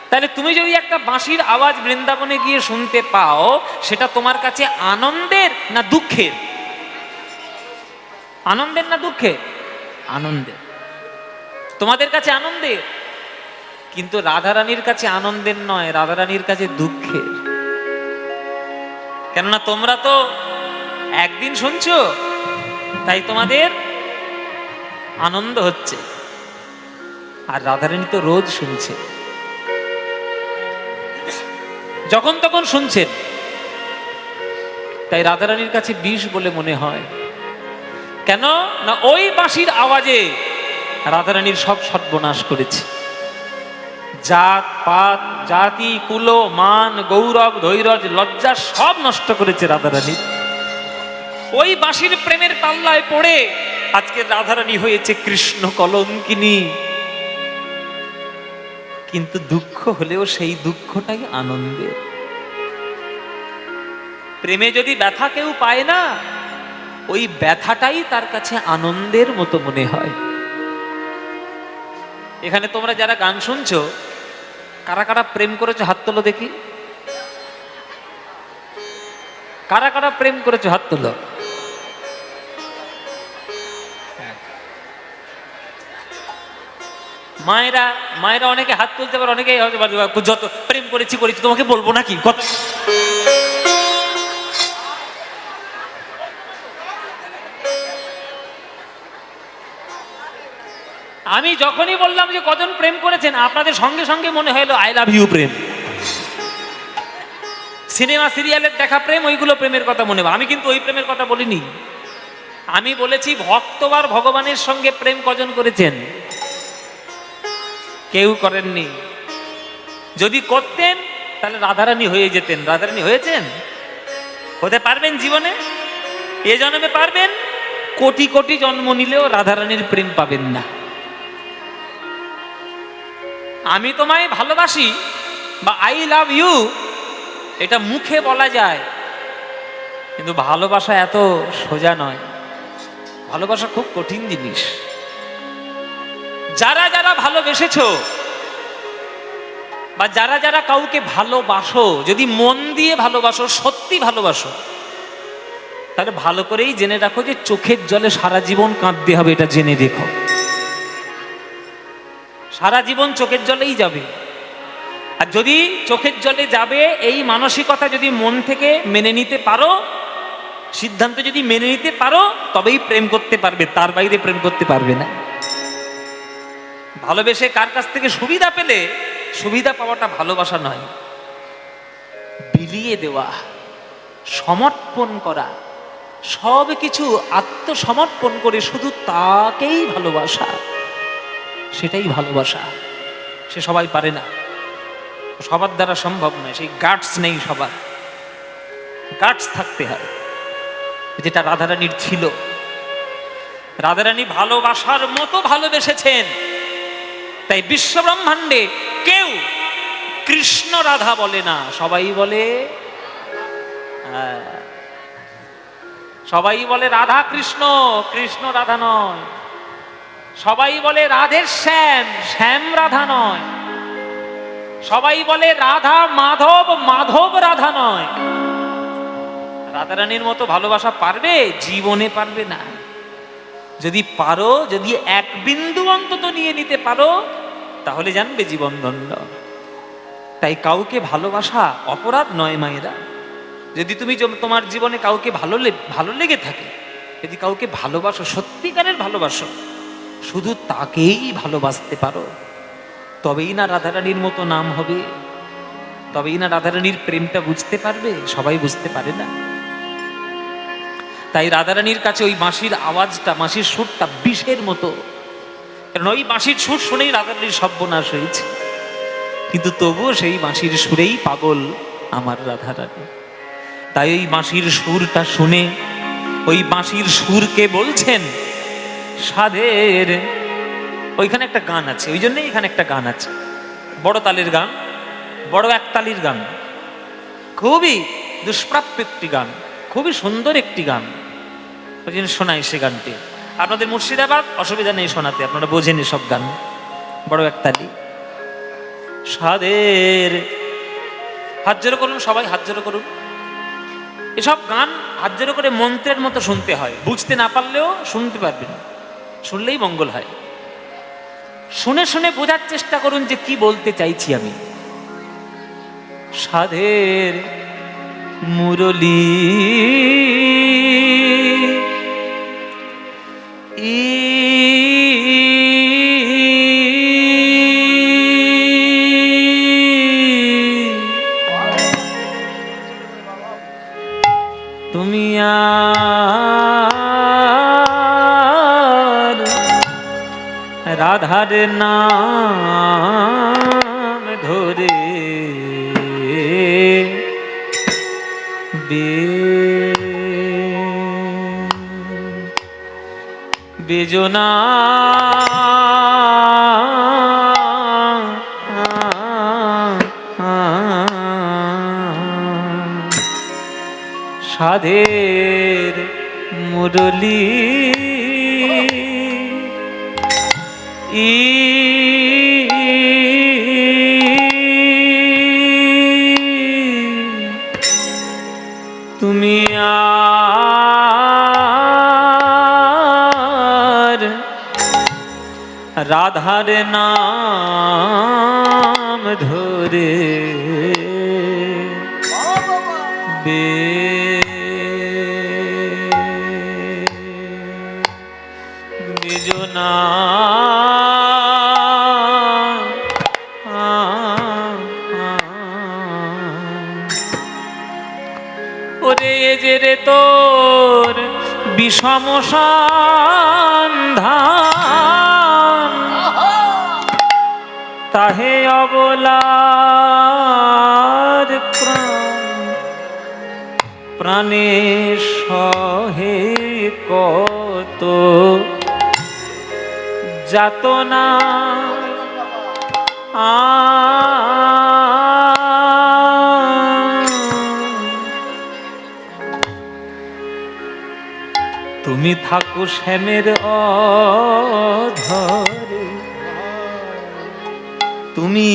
S1: তাহলে তুমি যদি একটা বাঁশির আওয়াজ বৃন্দাবনে গিয়ে শুনতে পাও, সেটা তোমার কাছে আনন্দের না দুঃখের? আনন্দের না দুঃখের? আনন্দের। তোমাদের কাছে আনন্দের, কিন্তু রাধারানীর কাছে আনন্দের নয়, রাধারানীর কাছে দুঃখের। কেননা তোমরা তো একদিন শুনছো, তাই তোমাদের আনন্দ হচ্ছে, আর রাধারানী তো রোজ শুনছে, যখন তখন শুনছেন, তাই রাধারানীর কাছে বিষ বলে মনে হয়। কেন না ওই বাঁশির আওয়াজে রাধারানীর সব সর্বনাশ করেছে। জাত পাত, জাতি, কুল, মান, গৌরব, ধৈর্য, লজ্জা সব নষ্ট করেছে রাধারানী। ওই বাঁশির প্রেমের পাল্লায় পড়ে আজকে রাধারানী হয়েছে কৃষ্ণ কলঙ্কিনী। কিন্তু দুঃখ হলেও সেই দুঃখটাই আনন্দের। প্রেমে যদি ব্যথা কেউ পায় না, ওই ব্যথাটাই তার কাছে আনন্দের মতো মনে হয়। এখানে তোমরা যারা গান শুনছো, কারা কারা প্রেম করেছো হাত তোলো দেখি। কারা কারা প্রেম করেছো হাত তোলো। মায়েরা মায়েরা অনেকে হাত তুলতে পারে, অনেকে যত প্রেম করেছি করেছি তোমাকে বলবো নাকি কত। আমি যখনই বললাম যে কজন প্রেম করেছেন, আপনাদের সঙ্গে সঙ্গে মনে হলো আই লাভ ইউ প্রেম। সিনেমা সিরিয়ালের দেখা প্রেম, ওইগুলো প্রেমের কথা মনে হয়। আমি কিন্তু ওই প্রেমের কথা বলিনি। আমি বলেছি ভক্তবার ভগবানের সঙ্গে প্রেম কজন করেছেন? কেউ করেননি। যদি করতেন তাহলে রাধারানী হয়ে যেতেন। রাধারানী হয়েছেন? হতে পারবেন জীবনে? এ জন্মে পারবেন? কোটি কোটি জন্ম নিলেও রাধারানীর প্রেম পাবেন না। আমি তোমায় ভালোবাসি বা আই লাভ ইউ, এটা মুখে বলা যায়, কিন্তু ভালোবাসা এত সোজা নয়। ভালোবাসা খুব কঠিন জিনিস। যারা যারা ভালোবেসেছো বা যারা যারা কাউকে ভালোবাসো, যদি মন দিয়ে ভালোবাসো, সত্যি ভালোবাসো, তাহলে ভালো করেই জেনে রাখো যে চোখের জলে সারা জীবন কাঁদতে হবে। এটা জেনে রেখো, সারা জীবন চোখের জলেই যাবে। আর যদি চোখের জলে যাবে এই মানসিকতা যদি মন থেকে মেনে নিতে পারো, সিদ্ধান্ত যদি মেনে নিতে পারো, তবেই প্রেম করতে পারবে, তার বাইরে প্রেম করতে পারবে না। ভালোবেসে কার কাছ থেকে সুবিধা পেলে, সুবিধা পাওয়াটা ভালোবাসা নয়। বিলিয়ে দেওয়া, সমর্পণ করা, সব কিছু আত্মসমর্পণ করে শুধু তাকেই ভালোবাসা, সেটাই ভালোবাসা। সে সবাই পারে না, সবার দ্বারা সম্ভব নয়। সেই গাটস নেই সবার, গাটস থাকতে হয়, যেটা রাধারানীর ছিল। রাধারানী ভালোবাসার মতো ভালোবেসেছেন, তাই বিশ্ব ব্রহ্মাণ্ডে কেউ কৃষ্ণ রাধা বলে না, সবাই বলে সবাই বলে রাধা কৃষ্ণ, কৃষ্ণ রাধা নয়। সবাই বলে রাধের শ্যাম, শ্যাম রাধা নয়। সবাই বলে রাধা মাধব, মাধব রাধা নয়। রাধারানীর মতো ভালোবাসা পারবে? জীবনে পারবে না। যদি পারো, যদি এক বিন্দু অন্তত নিয়ে নিতে পারো, তাহলে জানবে জীবন ধন্য। তাই কাউকে ভালোবাসা অপরাধ নয় মায়েরা। যদি তুমি তোমার জীবনে কাউকে ভালো লেগে থাকে, যদি কাউকে ভালোবাসো, সত্যিকারের ভালোবাসো, শুধু তাকেই ভালোবাসতে পারো, তবেই না রাধারানীর মতো নাম হবে, তবেই না রাধারানীর প্রেমটা বুঝতে পারবে। সবাই বুঝতে পারে না। তাই রাধারানীর কাছে ওই বাঁশির আওয়াজটা, বাঁশির সুরটা বিষের মতো। কারণ ওই বাঁশির সুর শুনেই রাধারানীর সর্বনাশ হয়েছে, কিন্তু তবুও সেই বাঁশির সুরেই পাগল আমার রাধারানী। তাই ওই বাঁশির সুরটা শুনে, ওই বাঁশির সুরকে বলছেন সাধের। ওইখানে একটা গান আছে, ওই জন্যই এখানে একটা গান আছে, বড় তালের গান, বড় একতালির গান, খুবই দুষ্প্রাপ্য একটি গান, খুবই সুন্দর একটি গান। ওই জন্য শোনাই সে গানটি। আপনাদের মুর্শিদাবাদ, অসুবিধা নেই শোনাতে, আপনারা বোঝেন সব গান। বড় একতালি সাধের, হাত জোড়ো করুন, সবাই হাত জোড়ো করুন। এসব গান হাত জোড়ো করে মন্ত্রের মতো শুনতে হয়, বুঝতে না পারলেও শুনতে পারবেন, শুনলেই মঙ্গল হয়। শুনে শুনে বোঝার চেষ্টা করুন যে কি বলতে চাইছি আমি। সাধের মুরলী তুমি আর রাধার নাম ধরে বেজনা সাধের মুরলী তুমি আর রাধার নাম ধরে বেজনা ওরে যে রে তোর বিষম সন্ধান, তাহে অবলার প্রাণে সহে কত যাতনা। তুমি থাকো শ্যামের অধরে, তুমি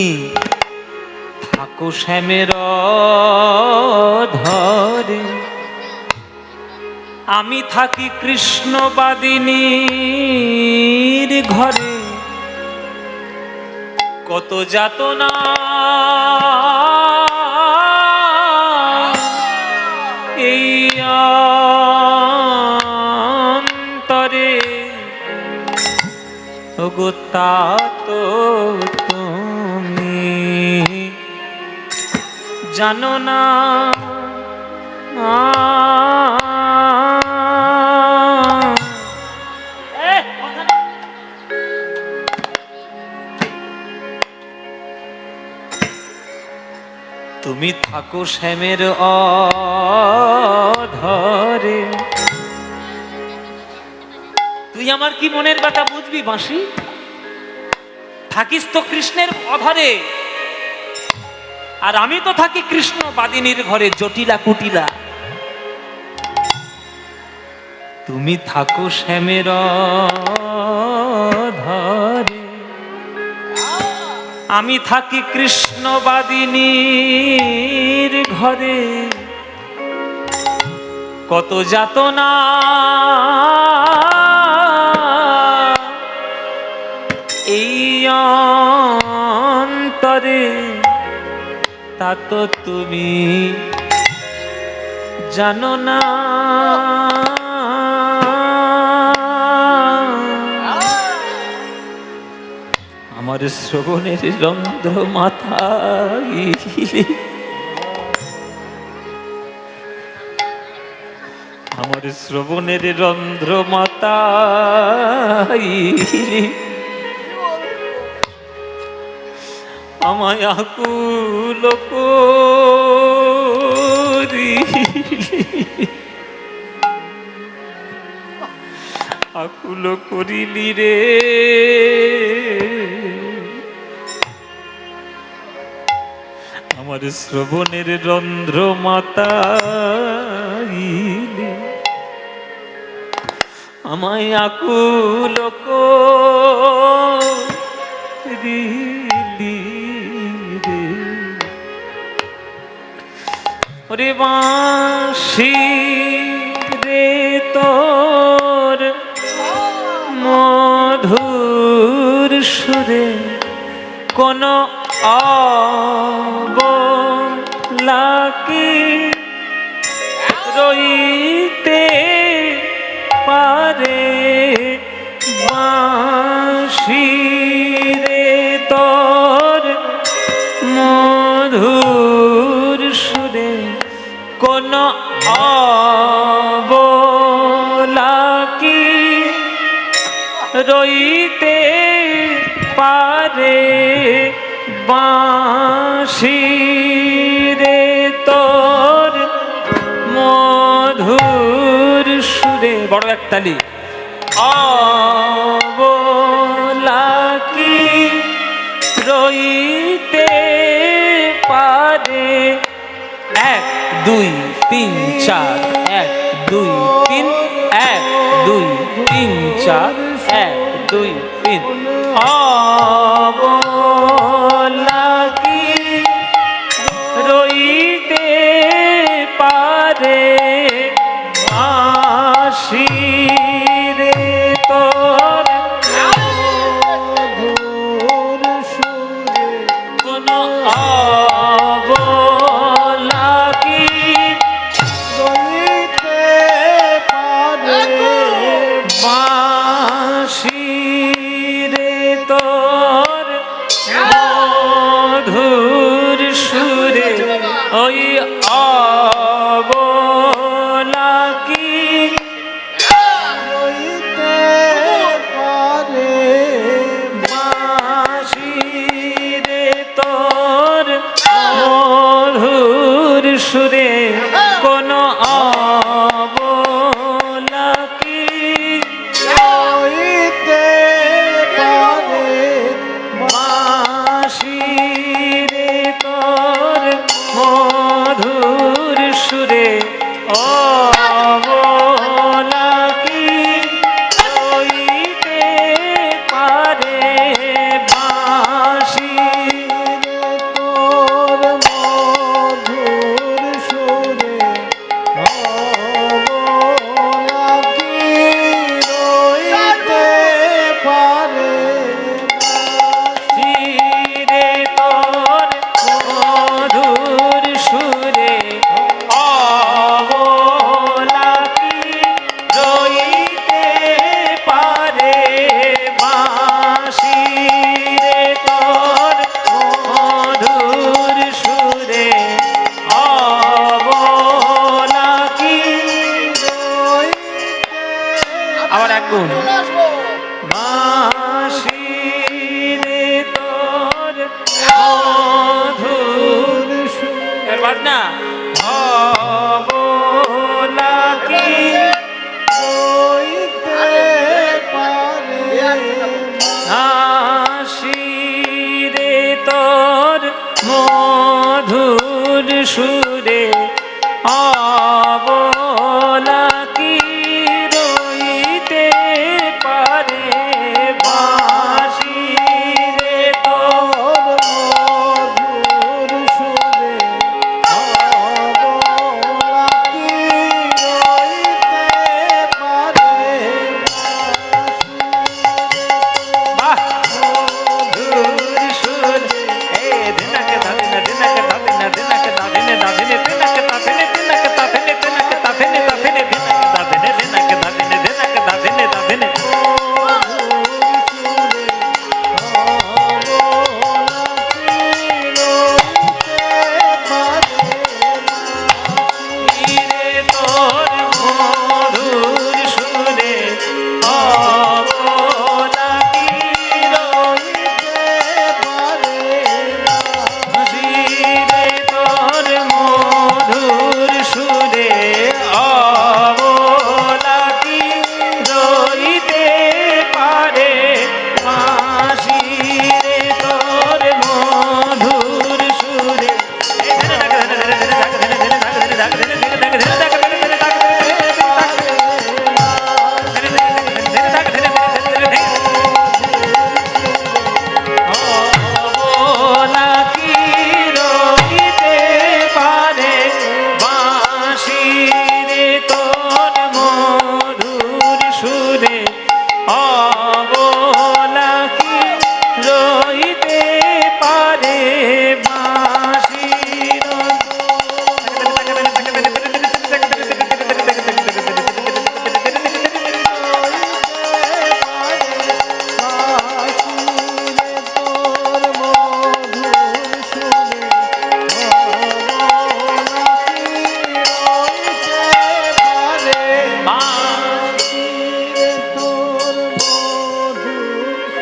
S1: থাকো শ্যামের অধরে, আমি থাকি কৃষ্ণবাদিনীর ঘরে, কত যাতনা এই অন্তরে, ওগো তা তো তুমি জানো না। তুমি থাকো শ্যামের অধরে, তুই আমার কি মনের কথা বুঝবি বাঁশি? থাকিস তো কৃষ্ণের অধরে, আর আমি তো থাকি কৃষ্ণ বাদিনীর ঘরে, জটিলা কুটিলা। তুমি থাকো শ্যামের অধরে, আমি থাকি কৃষ্ণবাদিনীর ঘরে, কত যাতনা এই অন্তরে, তা তো তুমি জানো না। আমার শ্রবণের রন্ধ্র মাথায়, আমার শ্রবণের রন্ধ্র মাথায় আমায় আকুল করি, আকুল করিলি রে আমার শ্রবণের রন্ধ্র মাতাইলি, আমায় আকুল করিলি রে। ওরে বাঁশি রে তোর মধুর সুরে কোন অবলাকি রইতে পারে, বাঁশি রে তোর মধুর সুরে কোন অবলাকি রইতে পারে, বাঁশি রে তোর মধুর সুরে, বড় একতালি, অবলাকি রইতে পারে। 1 2 3 4, 1 2 3, 1 2 3 4, 1 2 3। অবলাকি রইতে পারে, বাঁশি রে তোর মধুর সুরে কোন অবলাকি
S2: রইতে পারে,
S1: বাঁশি রে তোর মধুর সুরে ওই অবলাকি
S2: রইতে পারে,
S1: বাঁশি রে তোর মধুর সুরে কোন অবলাকি
S2: রইতে পারে,
S1: বাঁশি রে তোর মধুর সুরে অবলাকি রইতে পারে, বাঁশি
S2: তোর মধুর সুরে অবলাকি রইতে পারে,
S1: রে তোর মধুর সুরে অবলাকি রইতে পারে, বাঁশি রে তোর মধুর সুরে অবলাকি আবার এক গুণ, বাঁশি রে তোর মধুর সুরে বাজনা অবলাকি
S2: রইতে পারে,
S1: বাঁশি রে তোর মধুর সুরে অবলাকি রইতে পারে,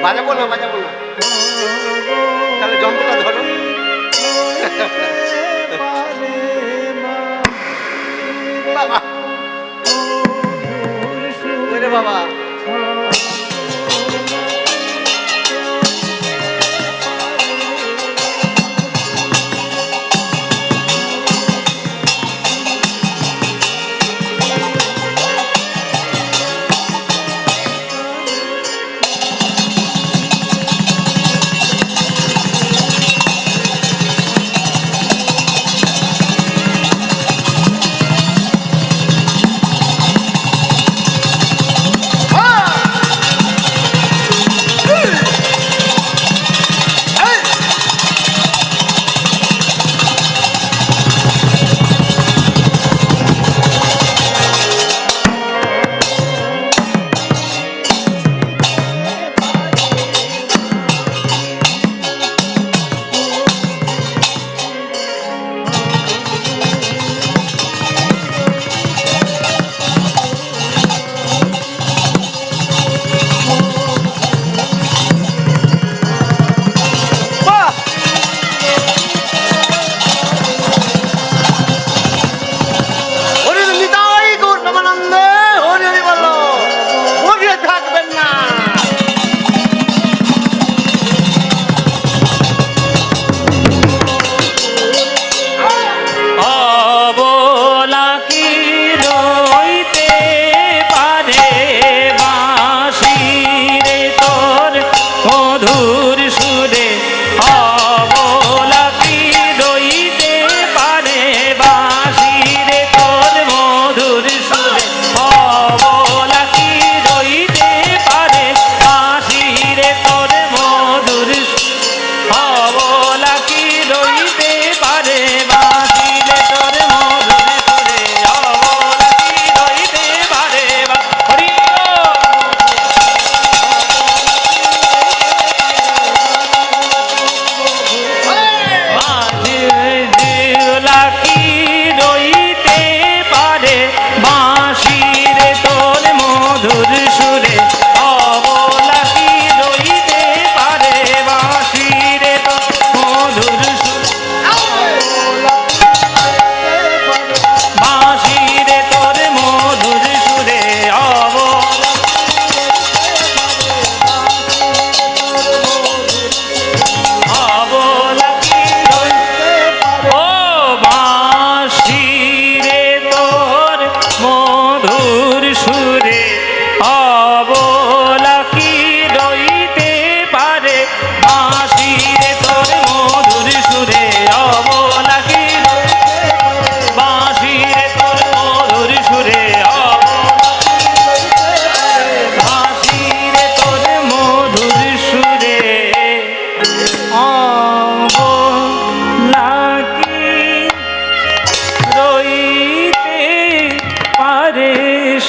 S3: বাজাবো না তাহলে যন্ত্রটা ধরো। বাবা ওরে বাবা,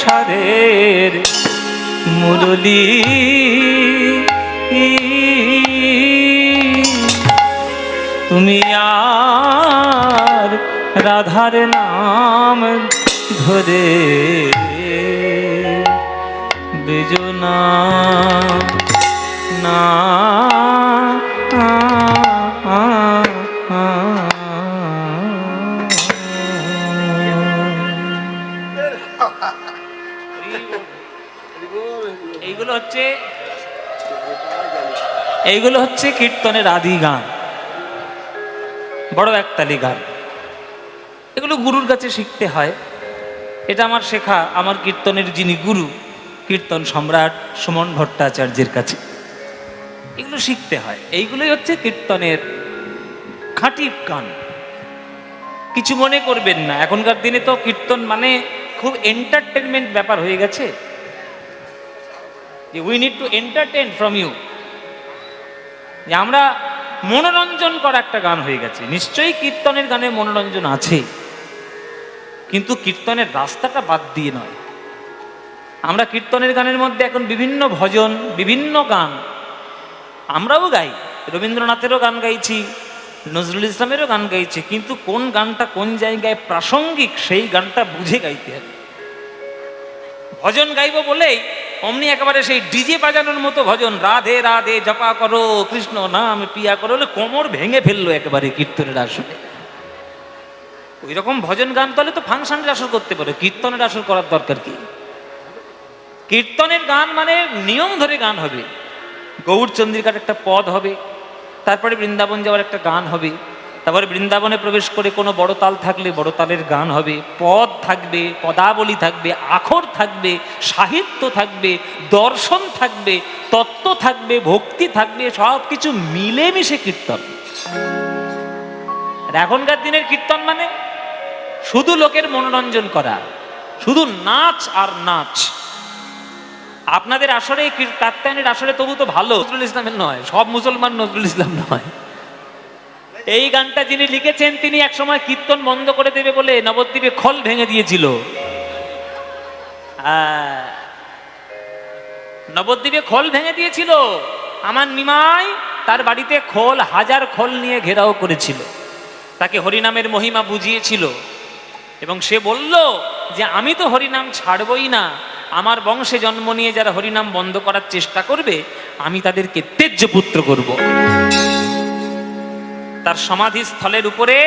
S1: সারের মুরলি তুমি আর রাধার নাম ধরে বেজনা না এইগুলো হচ্ছে কীর্তনের আদি গান, বড় একতালি গান। এগুলো গুরুর কাছে শিখতে হয়। এটা আমার শেখা আমার কীর্তনের যিনি গুরু কীর্তন সম্রাট সুমন ভট্টাচার্যের কাছে। এগুলো শিখতে হয়। এইগুলোই হচ্ছে কীর্তনের খাঁটি গান। কিছু মনে করবেন না, এখনকার দিনে তো কীর্তন মানে খুব এন্টারটেনমেন্ট ব্যাপার হয়ে গেছে। We need to entertain from you, যে আমরা মনোরঞ্জন করা একটা গান হয়ে গেছে। নিশ্চয়ই কীর্তনের গানে মনোরঞ্জন আছে, কিন্তু কীর্তনের রাস্তাটা বাদ দিয়ে নয়। আমরা কীর্তনের গানের মধ্যে এখন বিভিন্ন ভজন, বিভিন্ন গান আমরাও গাই, রবীন্দ্রনাথেরও গান গাইছি, নজরুল ইসলামেরও গান গাইছি, কিন্তু কোন গানটা কোন জায়গায় প্রাসঙ্গিক সেই গানটা বুঝে গাইতে হবে। ভজন গাইব বলেই অমনি একেবারে সেই ডিজে বাজানোর মতো ভজন, রাধে রাধে জপা করো কৃষ্ণ নাম পিয়া করো, বলে কোমর ভেঙে ফেললো একেবারে কীর্তনের আসরে। ওই রকম ভজন গান তাহলে তো ফাংশনের আসর করতে পারে, কীর্তনের আসর করার দরকার কি? কীর্তনের গান মানে নিয়ম ধরে গান হবে, গৌরচন্দ্রিকার একটা পদ হবে, তারপরে বৃন্দাবন যাওয়ার একটা গান হবে, তারপরে বৃন্দাবনে প্রবেশ করে কোনো বড় তাল থাকলে বড় তালের গান হবে, পদ থাকবে, পদাবলী থাকবে, আখর থাকবে, সাহিত্য থাকবে, দর্শন থাকবে, তত্ত্ব থাকবে, ভক্তি থাকবে, সব কিছু মিলেমিশে কীর্তন। আর এখনকার দিনের কীর্তন মানে শুধু লোকের মনোরঞ্জন করা, শুধু নাচ আর নাচ। আপনাদের আসরে কাত্যায়নের আসরে তবু তো ভালো, নজরুল ইসলামের নয়, সব মুসলমান নজরুল ইসলাম নয়। এই গানটা যিনি লিখেছেন তিনি একসময় কীর্তন বন্ধ করে দেবে বলে নবদ্বীপে খল ভেঙে দিয়েছিল। নবদ্বীপে খোল ভেঙে দিয়েছিল। আমার নিমাই তার বাড়িতে খোল, হাজার খোল নিয়ে ঘেরাও করেছিল, তাকে হরিনামের মহিমা বুঝিয়েছিল এবং সে বলল যে আমি তো হরিনাম ছাড়বই না, আমার বংশে জন্ম নিয়ে যারা হরিনাম বন্ধ করার চেষ্টা করবে আমি তাদেরকে তেজ্য পুত্র করব। তার সমাধিস্থলের উপরে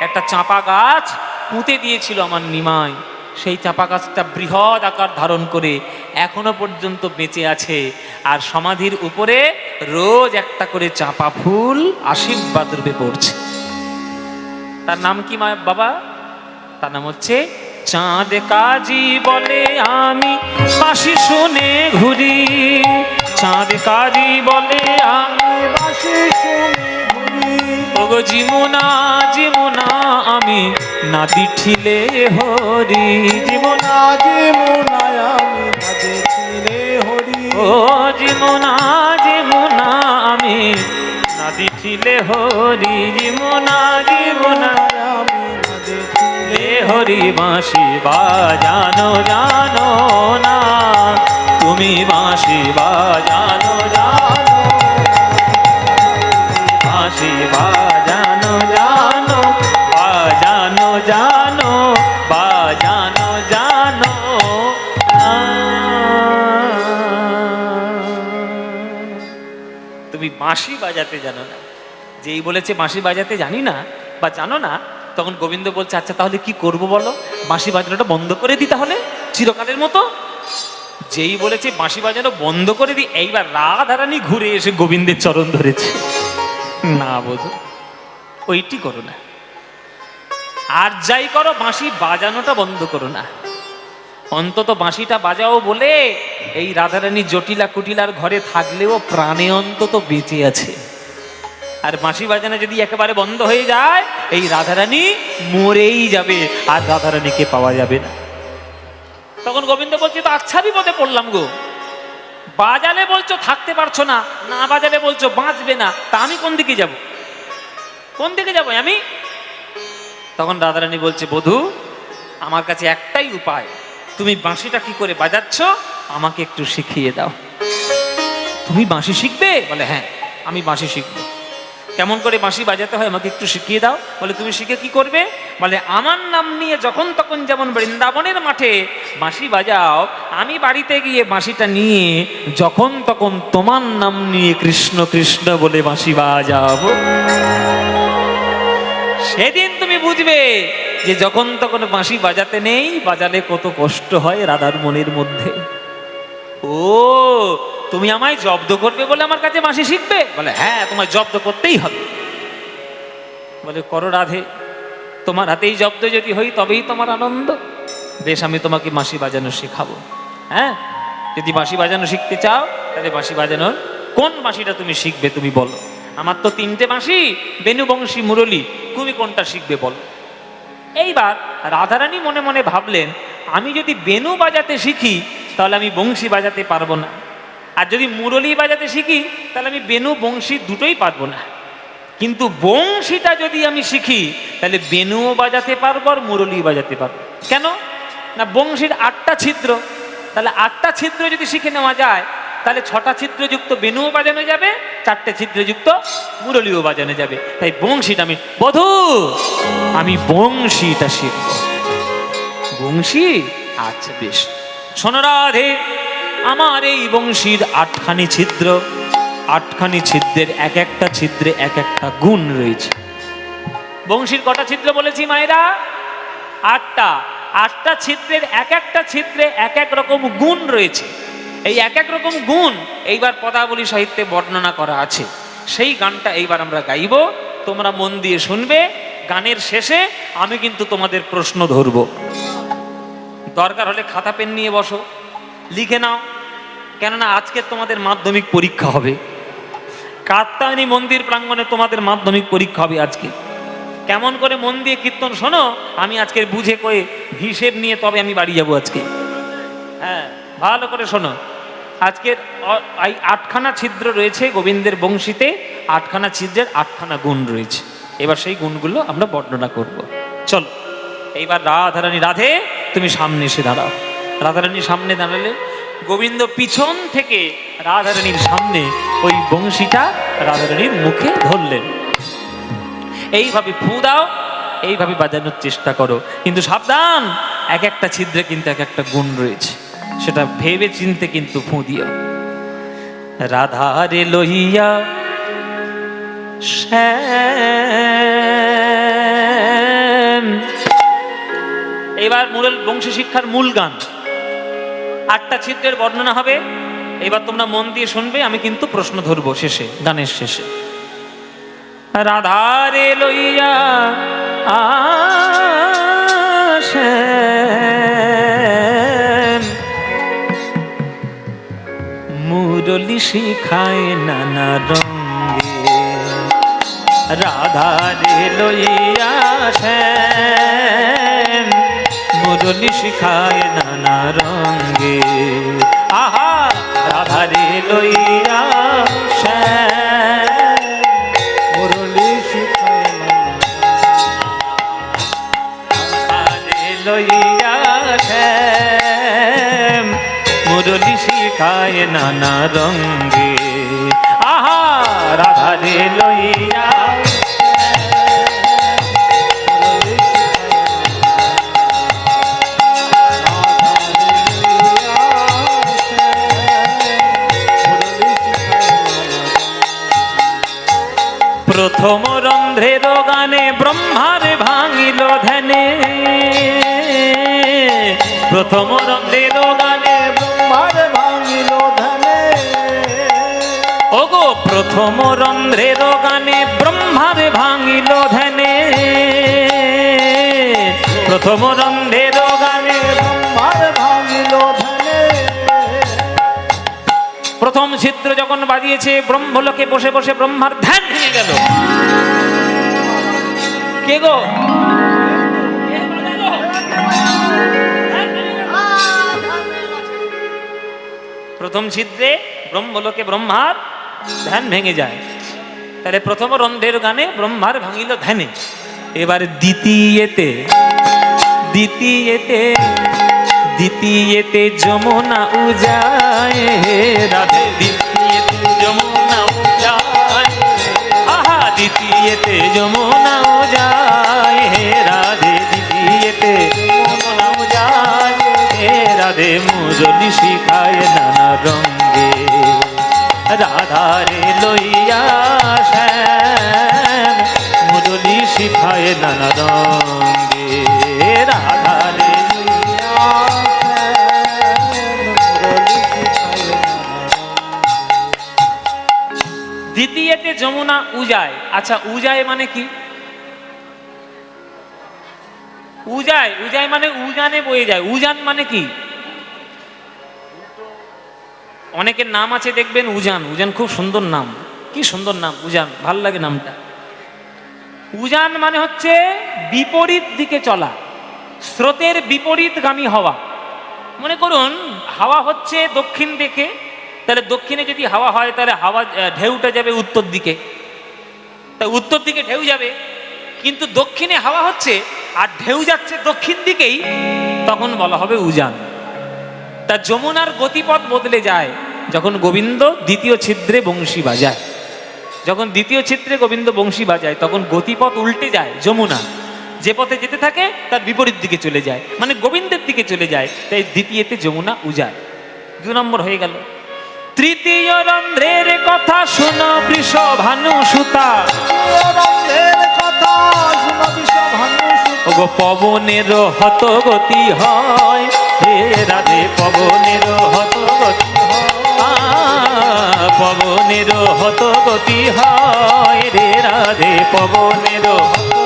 S1: একটা চাঁপা গাছ পুঁতে দিয়েছিল আমার নিমাই। সেই চাঁপা গাছটা বৃহৎ আকার ধারণ করে এখনো পর্যন্ত বেঁচে আছে, আর সমাধির উপরে রোজ একটা করে চাঁপা ফুল আশীর্বাদ রূপে পড়ছে। তার নাম কি বাবা? তার নাম হচ্ছে চাঁদ কাজী বলে আমি বাঁশি শুনে ঘুরি, চাঁদ কাজী বলে আমি
S2: বাঁশি শুনে ঘুরি।
S1: ওগো জীবনা জীবনা আমি নাদি ঠিলে হরি, জীবনা
S2: জীবনায় আমি বাজেছিলে হরি।
S1: ও জীবনা জীবনা আমি নাদি ঠিলে হরি, জীবনা জীবনা
S2: আমি বাজেছিলে
S1: হরি বাঁশি বাজানো জানো না, তুমি বাঁশি বাজানো জানো, বাঁশি বাজানো জানো, বাজানো জানো, বাজানো জানো না। তুমি বাঁশি বাজাতে জানো না। যেই বলেছে বাঁশি বাজাতে জানি না বা জানো না, তখন গোবিন্দ বলছে আচ্ছা তাহলে কি করব বলো, বাঁশি বাজানোটা বন্ধ করে দিই তাহলে চিরকালের মতো। যেই বলেছে বাঁশি বাজানো বন্ধ করে দিই, এইবার রাধারানী ঘুরে এসে গোবিন্দের চরণ ধরেছে। না বোধ, ওইটি করো না, আর যাই করো বাঁশি বাজানোটা বন্ধ করো না। অন্তত বাঁশিটা বাজাও বলে এই রাধারানী জটিলা কুটিলার ঘরে থাকলেও প্রাণে অন্তত বেঁচে আছে। আর বাঁশি বাজানো যদি একেবারে বন্ধ হয়ে যায় এই রাধারানী মরেই যাবে, আর রাধারানীকে পাওয়া যাবে না। তখন গোবিন্দ বলছে তো আচ্ছা বিপদে পড়লাম গো, বাজালে বলছো থাকতে পারছো না, না বাজালে বলছো বাঁচবে না, তা আমি কোন দিকে যাব, কোন দিকে যাবো আমি? তখন রাধারানী বলছে বধূ আমার কাছে একটাই উপায়, তুমি বাঁশিটা কি করে বাজাচ্ছ আমাকে একটু শিখিয়ে দাও। তুমি বাঁশি শিখবে? বলে হ্যাঁ আমি বাঁশি শিখবো। কেমন করে বাঁশি বাজাতে হয় আমাকে একটু শিখিয়ে দাও। বলে তুমি শিখে কি করবে? বলে আমার নাম নিয়ে যখন তখন যেমন বৃন্দাবনের মাঠে বাঁশি বাজাও, আমি বাড়িতে গিয়ে বাঁশিটা নিয়ে যখন তখন তোমার নাম নিয়ে কৃষ্ণ কৃষ্ণ বলে বাঁশি বাজাবো। সেদিন তুমি বুঝবে যে যখন তখন বাঁশি বাজাতে নেই, বাজালে কত কষ্ট হয় রাধার মনের মধ্যে। ও তুমি আমায় জব্দ করবে বলে আমার কাছে বাঁশি শিখবে? বলে হ্যাঁ তোমায় জব্দ করতেই হবে। বলে করো রাধে, তোমার হাতেই জব্দ যদি হই তবেই তোমার আনন্দ। বেশ আমি তোমাকে বাঁশি বাজানো শেখাবো। হ্যাঁ যদি বাঁশি বাজানো শিখতে চাও তাহলে বাঁশি বাজানোর কোন বাঁশিটা তুমি শিখবে তুমি বলো। আমার তো 3টে বাঁশি, বেনু বংশী মুরলী, তুমি কোনটা শিখবে বলো। এইবার রাধারানী মনে মনে ভাবলেন আমি যদি বেনু বাজাতে শিখি তাহলে আমি বংশী বাজাতে পারবো না, আর যদি মুরলী বাজাতে শিখি তাহলে আমি বেনু বংশী দুটোই পারবো না। কিন্তু বংশীটা যদি আমি শিখি তাহলে বেনুও বাজাতে পারবো আর মুরলী বাজাতে পারবো। কেন না বংশীর 8টা ছিদ্র, তাহলে 8টা ছিদ্র যদি শিখে নেওয়া যায় তাহলে 6টা ছিদ্রযুক্ত বেনুও বাজানো যাবে, 4টে ছিদ্রযুক্ত মুরলীও বাজানো যাবে। তাই বংশীটা আমি বধূ আমি বংশীটা শিখব। বংশী? আচ্ছা বেশ। শোনো রাধে আমার এই বংশীর আটখানি ছিদ্র, আটখানি ছিদ্রের এক একটা ছিদ্রে এক একটা গুণ রয়েছে। বংশীর কটা ছিদ্র বলেছি মায়েরা? আটটা। আটটা ছিদ্রের এক একটা ছিদ্রে এক এক রকম গুণ রয়েছে। এই এক এক রকম গুণ এইবার পদাবলী সাহিত্যে বর্ণনা করা আছে। সেই গানটা এইবার আমরা গাইব, তোমরা মন দিয়ে শুনবে। গানের শেষে আমি কিন্তু তোমাদের প্রশ্ন ধরব। দরকার হলে খাতা পেন নিয়ে বসো, লিখে নাও, কেননা আজকে তোমাদের মাধ্যমিক পরীক্ষা হবে। কাত্যায়নী মন্দির প্রাঙ্গণে তোমাদের মাধ্যমিক পরীক্ষা হবে আজকে। কেমন করে মন দিয়ে কীর্তন শোনো, আমি আজকের বুঝে কয়ে হিসেব নিয়ে তবে আমি বাড়ি যাব আজকে। হ্যাঁ, ভালো করে শোনো। আজকের এই আটখানা ছিদ্র রয়েছে গোবিন্দের বংশীতে, আটখানা ছিদ্রের আটখানা গুণ রয়েছে। এবার সেই গুণগুলো আমরা বর্ণনা করব। চলো এইবার রাধারানী, রাধে তুমি সামনে এসে দাঁড়াও। রাধারানী সামনে দাঁড়ালে গোবিন্দ পিছন থেকে রাধারানীর সামনে ওই বংশীটা রাধারানীর মুখে ধরলেন। এইভাবে ফু দাও, এইভাবে বাজানোর চেষ্টা করো, কিন্তু সাবধান, এক একটা ছিদ্রে কিন্তু এক একটা গুণ রয়েছে, সেটা ভেবে চিনতে কিন্তু ফু দিও। রাধারে লইয়া শ্যাম। এবার মূল বংশী শিক্ষার মূল গান, আটটা ছিদ্রের বর্ণনা হবে। এবার তোমরা মন দিয়ে শুনবে, আমি কিন্তু প্রশ্ন ধরবো শেষে, গানের শেষে। রাধারে লইয়া আসেন, মুরলি শিখায় নানা রঙে। রাধারে লইয়া আসেন, মুরলি শিখায় নানা রঙে। আহা, রাধারে লইয়া আসেন,
S2: মুরলি শিখায়
S1: লইয়া শ্যাম, মুরলি শিখায় নানা রঙ্গে। আহা, রাধারে লইয়া প্রথম রন্ধ্রের গানে ব্রহ্মার ভাঙিল ধ্যানে। প্রথম রন্ধ্রের গানে
S2: ব্রহ্মার ভাঙিল ধ্যানে।
S1: ওগো প্রথম রন্ধ্রের গানে ব্রহ্মার ভাঙিল ধ্যানে। প্রথম রন্ধ্রের গানে
S2: ব্রহ্মার ভাঙিল ধ্যানে।
S1: প্রথম ছিদ্র যখন বাজিয়েছে, ব্রহ্মলোকে বসে বসে ব্রহ্মার ধ্যান ভেঙে গেল। কে গো? প্রথম ছিদ্রে ব্রহ্মলোকে ব্রহ্মার ধ্যান ভেঙে যায়। তাহলে প্রথম রন্ধ্রের গানে ব্রহ্মার ভাঙিল ধ্যানে। এবার দ্বিতীয়তে, দ্বিতীয়তে, দ্বিতীয়তে যমুনা উজায়। রাধে দ্বিতীয়তে যমুনা উজায়। আহা, দ্বিতীয়তে যমুনা উজায়। হে রাধে দ্বিতীয়তে যমুনা উজায়। হে রাধে মুরলি শিখায় নানা রঙ্গে। রাধারে লইয়া শ্যাম, মুরলি শিখায় নানা রঙ্গে। রাধারে দ্বিতীয়তে যমুনা উজায়। আচ্ছা, উজায় মানে কি? উজায়, উজায় মানে উজানে বয়ে যায়। উজান মানে কি? অনেকের নাম আছে দেখবেন উজান। উজান খুব সুন্দর নাম, কি সুন্দর নাম উজান, ভাল লাগে নামটা। উজান মানে হচ্ছে বিপরীত দিকে চলা, স্রোতের বিপরীতগামী হওয়া। মনে করুন হাওয়া হচ্ছে দক্ষিণ দিকে, তাহলে দক্ষিণে যদি হাওয়া হয় তাহলে হাওয়া ঢেউটা যাবে উত্তর দিকে, তাই উত্তর দিকে ঢেউ যাবে। কিন্তু দক্ষিণে হাওয়া হচ্ছে আর ঢেউ যাচ্ছে দক্ষিণ দিকেই, তখন বলা হবে উজান। তা যমুনার গতিপথ বদলে যায় যখন গোবিন্দ দ্বিতীয় ছিদ্রে বংশী বাজায়। যখন দ্বিতীয় ছিদ্রে গোবিন্দ বংশী বাজায় তখন গতিপথ উল্টে যায়। যমুনা যে পথে যেতে থাকে তার বিপরীত দিকে চলে যায়, মানে গোবিন্দের দিকে চলে যায়। তাই দ্বিতীয়তে যমুনা উজায়। 2 নম্বর হয়ে গেল। তৃতীয় রন্ধ্রের কথা শোনো বৃষভানু সুতা,
S2: রন্ধের কথা শুনো বৃষভানু সুতা।
S1: ওগো পবনের হতগতি হয়, হে রাধে পবনের হতগতি পবনের হতগতি হয়, রে রাধে পবনের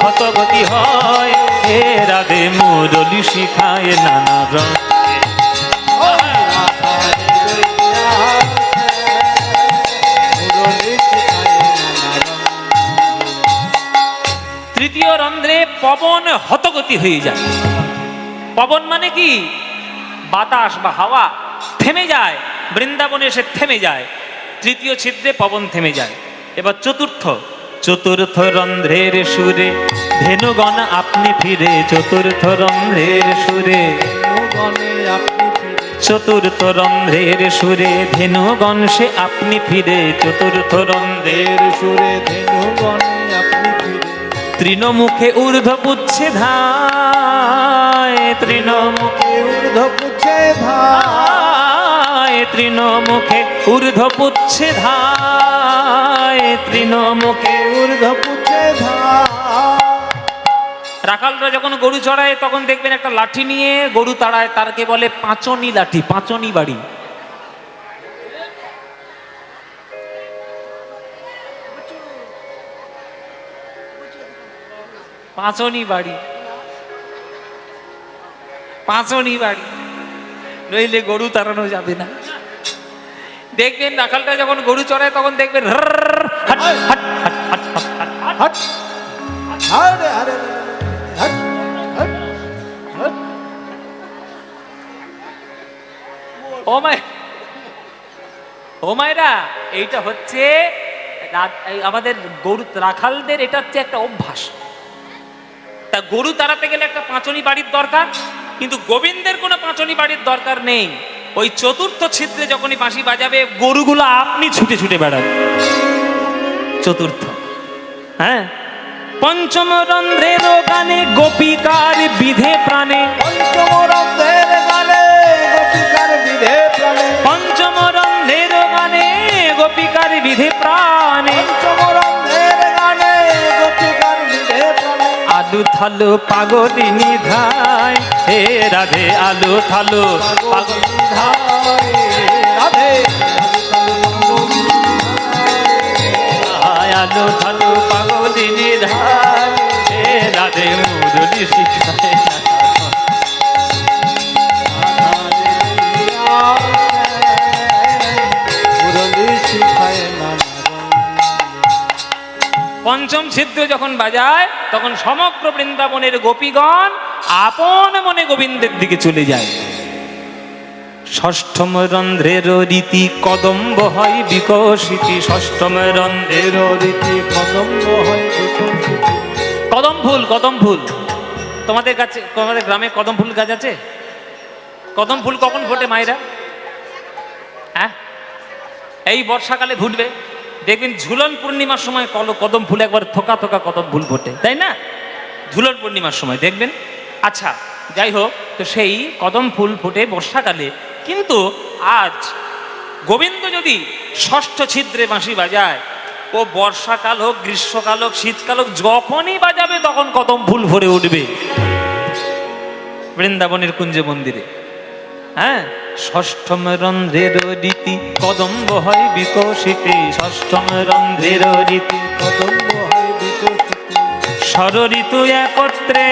S1: হতগতি হয়, হে রাধে মুরলি শিখায় নানা রঙ। তৃতীয় রন্ধ্রে পবন হতগতি হয়ে যায়। পবন মানে কি? বাতাস বা হাওয়া থেমে যায়, বৃন্দাবনে এসে থেমে যায়। তৃতীয় ছিদ্রে পবন থেমে যায়। এবার চতুর্থ রন্ধ্রের সুরে ধেনুগণ আপনি ফিরে, চতুর্থ রন্ধ্রের সুরে চতুর্থ রন্ধ্রের সুরে ধেনুগণ সে আপনি ফিরে, চতুর্থ রন্ধ্রের
S2: সুরে ধেনুগণে আপনি ফিরে।
S1: তৃণমুখে ঊর্ধ্বপুচ্ছে ধায়, তৃণমুখে
S2: ঊর্ধ্বপুচ্ছে ধায়,
S1: তৃণমুখে ঊর্ধ্বপুচ্ছে ধায়, তৃণমুখে
S2: ঊর্ধ্বপুচ্ছে ধায়।
S1: রাখালরা যখন গরু চড়ায় তখন দেখবেন একটা লাঠি নিয়ে গরু তাড়ায়, তারকে বলে পাঁচনি লাঠি, পাঁচনি বাড়ি। পাঁচনি বাড়ি, পাঁচনি বাড়ি, নইলে গরু তাড়ানো যাবে না। দেখবেন রাখালটা যখন গরু চড়ায় তখন দেখবেন হাট হাট হাট হাট হাট হাট।
S2: হট আরে আরে হট হট হট।
S1: ও মায়েরা, এইটা হচ্ছে আমাদের গরু রাখালদের, এটা হচ্ছে একটা অভ্যাস। তা গরু তাড়াতে গেলে একটা পাঁচনি বাড়ির দরকার, কিন্তু গোবিন্দের কোনো পাঁচনি বাড়ির দরকার নেই। ওই চতুর্থ ছিদ্রে যখনই বাঁশি বাজাবে গরুগুলো আপনি ছুটে ছুটে বেড়াবে। চতুর্থ, হ্যাঁ। পঞ্চম রন্ধ্রের গানে গোপিকার বিধে প্রাণে,
S2: পঞ্চম রন্ধের গানে গোপিকার বিধে প্রাণে,
S1: পঞ্চম রন্ধ্রের গানে গোপিকার বিধে প্রাণে,
S2: পঞ্চম রন্ধের গানে গোপিকার বিধে প্রাণে।
S1: আলু থালু পাগলিনী ধায়, হে রাধে আলু থালু পাগলিনী ধায়,
S2: রাধে
S1: আলু থালু পাগলিনী ধায়, হে রাধে মুরলি শিখায় না। পঞ্চম ছিদ্র যখন বাজায় তখন সমগ্র বৃন্দাবনের গোপীগণ আপন মনে গোবিন্দের দিকে চলে যায়। ষষ্ঠম রন্ধ্রের রীতি কদম্ব হয় বিকশিতি, ষষ্ঠম রন্ধ্রের
S2: রীতি কদম্ব হয় বিকশিত।
S1: কদম ফুল, কদম ফুল তোমাদের কাছে, তোমাদের গ্রামে কদম ফুল গাছ আছে? কদম ফুল কখন ফোটে মায়েরা? হ্যাঁ, এই বর্ষাকালে ফুটবে। দেখবেন ঝুলন পূর্ণিমার সময় কদম ফুল একবার থোকা থোকা কদম ফুল ফোটে, তাই না? ঝুলন পূর্ণিমার সময় দেখবেন। আচ্ছা, যাই হোক, তো সেই কদম ফুল ফোটে বর্ষাকালে। কিন্তু আজ গোবিন্দ যদি ষষ্ঠ ছিদ্রে বাঁশি বাজায়, ও বর্ষাকাল হোক, গ্রীষ্মকাল হোক, শীতকাল হোক, যখনই বাজাবে তখন কদম ফুল ভরে উঠবে বৃন্দাবনের কুঞ্জ মন্দিরে। হ্যাঁ, ষষ্ঠম রন্ধ্রের রীতি কদম্ব হয় বিকশিতে, ষষ্ঠম রন্ধ্রের রীতি
S2: কদম্ব হয় বিকশিত।
S1: ষড় ঋতু একত্রে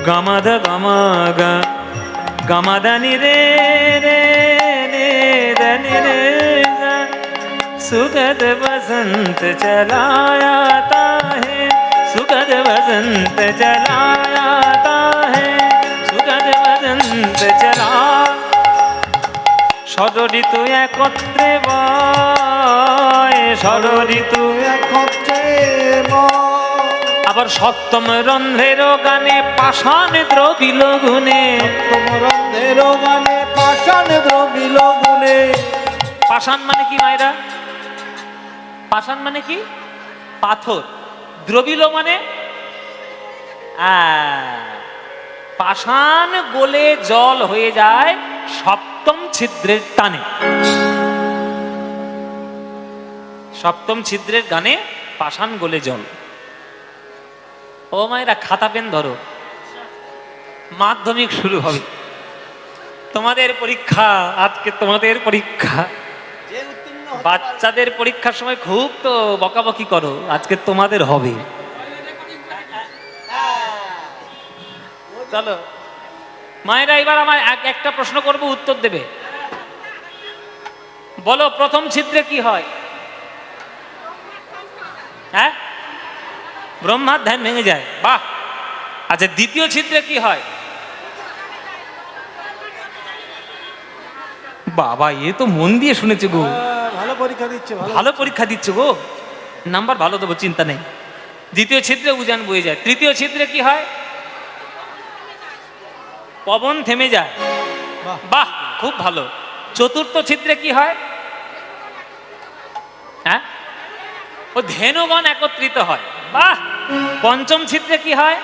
S1: গমদ গমগ গমদনি রে রে রে దని রে, सुगध बसंत चला आता है, सुगध बसंत चला आता है, सुगध बसंत चला। ষড় ঋতু একত্রে বয়, ষড় ঋতু
S2: একত্রে বয়।
S1: আবার সপ্তম রন্ধ্রের গানে পাষাণ দ্রবিল গুণে,
S2: সপ্তম রন্ধে ধেরো মানে পাষাণ দ্রবিল গুণে।
S1: পাষাণ মানে কি মায়েরা? পাষাণ মানে কি? পাথর। দ্রবিল মানে পাষাণ গলে জল হয়ে যায় সপ্তম ছিদ্রের টানে। সপ্তম ছিদ্রের গানে পাষাণ গলে জল। ও মায়েরা খাতা পেন ধরো, মাধ্যমিক শুরু হবে, তোমাদের পরীক্ষা, আজকে তোমাদের পরীক্ষা।
S2: যে উত্তীর্ণ হতে
S1: বাচ্চাদের পরীক্ষার সময় খুব তো বকাবকি করো, আজকে তোমাদের হবে। চলো মায়েরা, এবার আমার একটা প্রশ্ন করব, উত্তর দেবে। বলো প্রথম ছিদ্রে কি হয়? হ্যাঁ, ব্রহ্মার ধ্যান ভেঙে যায়। বাহ। আচ্ছা, দ্বিতীয় ছিদ্রে কি হয়? বাবা, এ তো মন দিয়ে শুনেছে গো,
S2: ভালো পরীক্ষা দিচ্ছে,
S1: ভালো পরীক্ষা দিচ্ছে গো, নাম্বার ভালো দেবো, চিন্তা নেই। দ্বিতীয় ছিদ্রে উজান বয়ে যায়। তৃতীয় ছিদ্রে কি হয়? পবন থেমে যায়।
S2: বাহ।
S1: বাহ, খুব ভালো। চতুর্থ ছিদ্রে কি হয়? হ্যাঁ, ও ধেনুগণ একত্রিত হয়। বাহ। পঞ্চম ছিদ্রে কি হয়?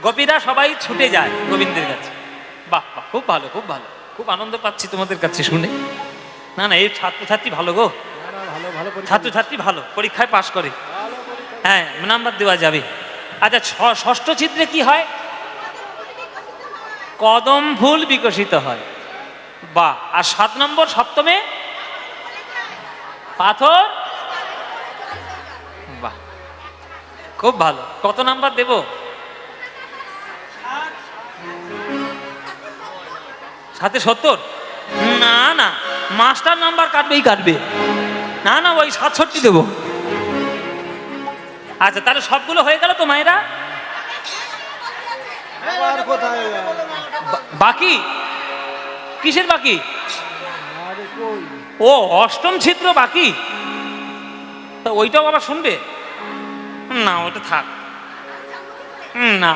S1: গোপীরা সবাই ছুটে যায় গোবিন্দের কাছে। বাহ বাহ, খুব ভালো, খুব ভালো, খুব আনন্দ পাচ্ছি তোমাদের কাছে শুনে। না না, এই ছাত্রছাত্রী ভালো গো,
S2: ভালো ভালো পরীক্ষা
S1: ছাত্রছাত্রী ভালো, পরীক্ষায় পাশ করে, হ্যাঁ নাম্বার দেওয়া যাবে। আচ্ছা, ষষ্ঠ ছিদ্রে কি হয়? কদম ফুল বিকশিত হয়। বাহ। আর 7 নম্বর, সপ্তমে পাথর। বাহ, খুব ভালো। কত নাম্বার দেব? সাথে 70? না না, মাস্টার নাম্বার কাটবেই কাটবে, না না, ওই 67 দেবো। আচ্ছা, তাহলে সবগুলো হয়ে গেল তো মায়েরা?
S2: আবার কোথায়?
S1: বাকি কিসের বাকি?
S2: আরে কই?
S1: ও, অষ্টম ছিদ্র বাকি, তা ওইটাও আবার শুনবে? না, ওটা থাক। না,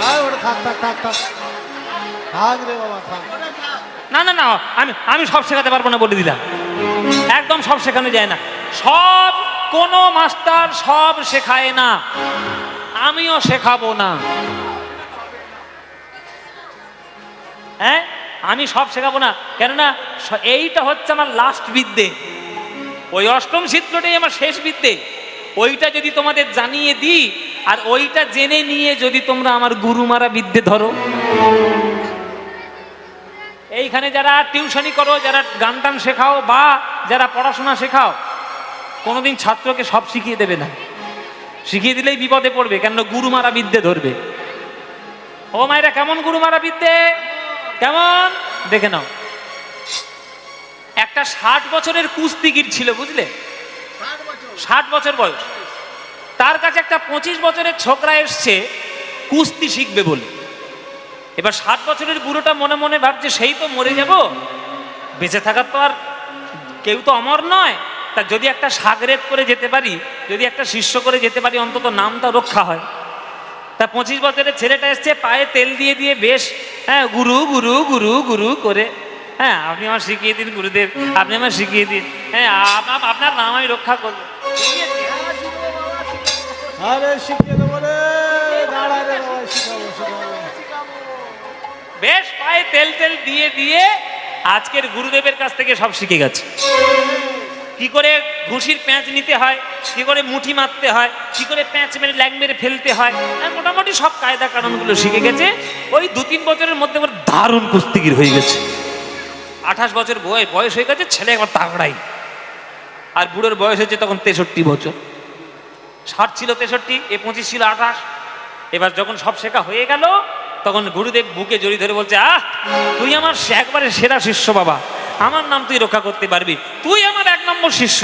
S2: আর ওটা থাক থাক থাক থাক থাক রে বাবা, থাক।
S1: না না না, আমি সব শেখাতে পারবো না বলে দিলাম, একদম সব শেখানো যায় না। সব, কোনো মাস্টার সব শেখায় না, আমিও শেখাবো না। হ্যাঁ, আমি সব শেখাবো না, কেননা এইটা হচ্ছে আমার লাস্ট বিদ্যে, ওই অষ্টম ছিদ্রটাই আমার শেষ বিদ্যে। ওইটা যদি তোমাদের জানিয়ে দিই, আর ওইটা জেনে নিয়ে যদি তোমরা আমার গুরুমারা বিদ্যে ধরো, এইখানে যারা টিউশনি করো, যারা গান টান শেখাও, বা যারা পড়াশোনা শেখাও, কোনোদিন ছাত্রকে সব শিখিয়ে দেবে না, শিখিয়ে দিলেই বিপদে পড়বে, কেন গুরুমারা বিদ্যে ধরবে। ও মায়েরা, কেমন গুরুমারা বিদ্যে, কেমন দেখে নাও। একটা 60 বছরের কুস্তিগির ছিল, বুঝলে, 60 বছর বয়স, তার কাছে একটা 25 বছরের ছোকরা এসছে কুস্তি শিখবে বলে। এবার 60 বছরের বুড়োটা মনে মনে ভাবছে, সেই তো মরে যাব, বেঁচে থাকার তো আর কেউ তো অমর নয়, তা যদি একটা সাগরেত করে যেতে পারি, যদি একটা শিষ্য করে যেতে পারি, অন্তত নামটা রক্ষা হয়। তা 25 বছরের ছেলেটা এসছে, পায়ে তেল দিয়ে দিয়ে বেশ, হ্যাঁ, গুরু গুরু গুরু গুরু করে, হ্যাঁ আপনি আমার শিখিয়ে দিন গুরুদেব, আপনি আমার শিখিয়ে দিন, হ্যাঁ আপনার নাম আমি রক্ষা করবো।
S2: আরে শিখিয়ে দেবো রে, দাঁড়া রে বাবা, শিখাবো শিখাবো।
S1: বেশ পায়ে তেল তেল দিয়ে দিয়ে আজকের গুরুদেবের কাছ থেকে সব শিখে গেছে। কি করে ঘুষির প্যাঁচ নিতে হয়, কি করে মুঠি মারতে হয়, কি করে প্যাঁচ মেরে ল্যাং মেরে ফেলতে হয়, মোটামুটি সব কায়দা কানুনগুলো শিখে গেছে। ওই 2-3 বছরের মধ্যে আবার দারুণ কুস্তিগির হয়ে গেছে। 28 বছর বয়স হয়ে গেছে, ছেলে একবার তাগড়াই। আর বুড়োর বয়স হয়েছে তখন 63 বছর। 60 ছিল 63, এ 25 ছিল 28। এবার যখন সব শেখা হয়ে গেল, তখন গুরুদেব বুকে জড়িয়ে ধরে বলছে, আহ তুই আমার একবারে সেরা শিষ্য বাবা, আমার নাম তুই রক্ষা করতে পারবি, তুই আমার 1 নম্বর শিষ্য।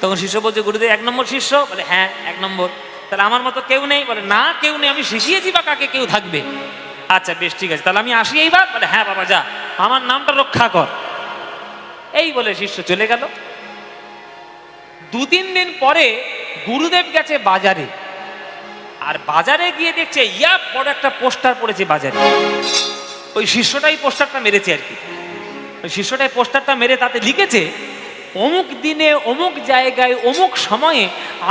S1: তখন শিষ্য বলছে, গুরুদেব 1 নম্বর শিষ্য? বলে হ্যাঁ 1 নম্বর। তাহলে আমার মতো কেউ নেই? বলে না, কেউ নেই, আমি শিখিয়েছি, বা কাকে কেউ থাকবে? আচ্ছা বেশ ঠিক আছে, তাহলে আমি আসি এইবার? বলে হ্যাঁ বাবা যা, আমার নামটা রক্ষা কর। এই বলে শিষ্য চলে গেল। 2-3 দিন পরে গুরুদেব গেছে বাজারে, আর বাজারে গিয়ে দেখছে ইয়া বড় একটা পোস্টার পড়েছে বাজারে। ওই শিষ্যটাই পোস্টারটা মেরেছে আর কি। ওই শিষ্যটাই পোস্টারটা মেরে তাতে লিখেছে, অমুক দিনে অমুক জায়গায় অমুক সময়ে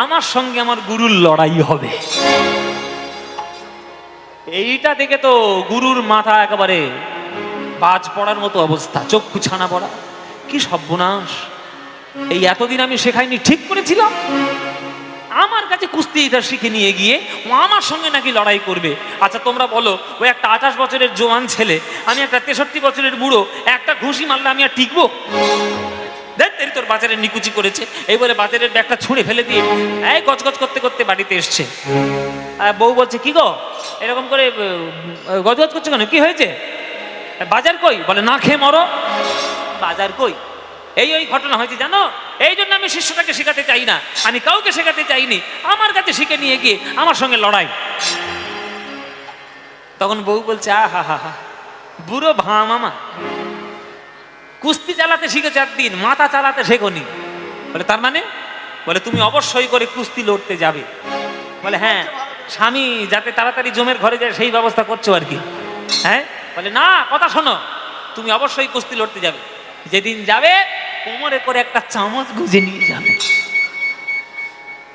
S1: আমার সঙ্গে আমার গুরুর লড়াই হবে। এইটা দেখে তো গুরুর মাথা একেবারে বাজ পড়ার মতো অবস্থা, চক্ষু ছানা পড়া। কি সর্বনাশ! এই এতদিন আমি শেখাইনি, ঠিক করেছিলাম। আমার কাছে কুস্তি এটা শিখে নিয়ে গিয়ে ও আমার সঙ্গে নাকি লড়াই করবে। আচ্ছা তোমরা বলো, ওই একটা 28 বছরের জোয়ান ছেলে, আমি একটা 63 বছরের বুড়ো, একটা ঘুষি মারলে আমি আর টিকবো? দেখ তোর বাজারের নিকুচি করেছে, এইবারে বাজারের ব্যাগটা ছুঁড়ে ফেলে দিয়ে এই গজগজ করতে করতে বাড়িতে এসছে। বউ বলছে, কি গো এরকম করে গজগজ করছো কেন, কি হয়েছে? বাজার কই? বলে, না খেয়ে মরো। বাজার কই? ওই ঘটনা হয়েছে জানো, এই জন্য আমি শিষ্যটাকে শেখাতে চাই না, আমি কাউকে শেখাতে চাইনি, আমার কাছে শিখে নিয়ে গিয়ে আমার সঙ্গে লড়াই। তখন বউ বলছে, হা হা হা, বুড়ো ভা মামা, কুস্তি চালাতে শিখেছে একদিন, মাথা চালাতে শেখনি। বলে, তার মানে? বলে, তুমি অবশ্যই করে কুস্তি লড়তে যাবে। বলে, হ্যাঁ, স্বামী যাতে তাড়াতাড়ি জমের ঘরে যায় সেই ব্যবস্থা করছো আর কি। হ্যাঁ? বলে, না, কথা শোনো, তুমি অবশ্যই কুস্তি লড়তে যাবে। যেদিন যাবে কোমরে করে একটা চামচ গুজে নিয়ে যাবে।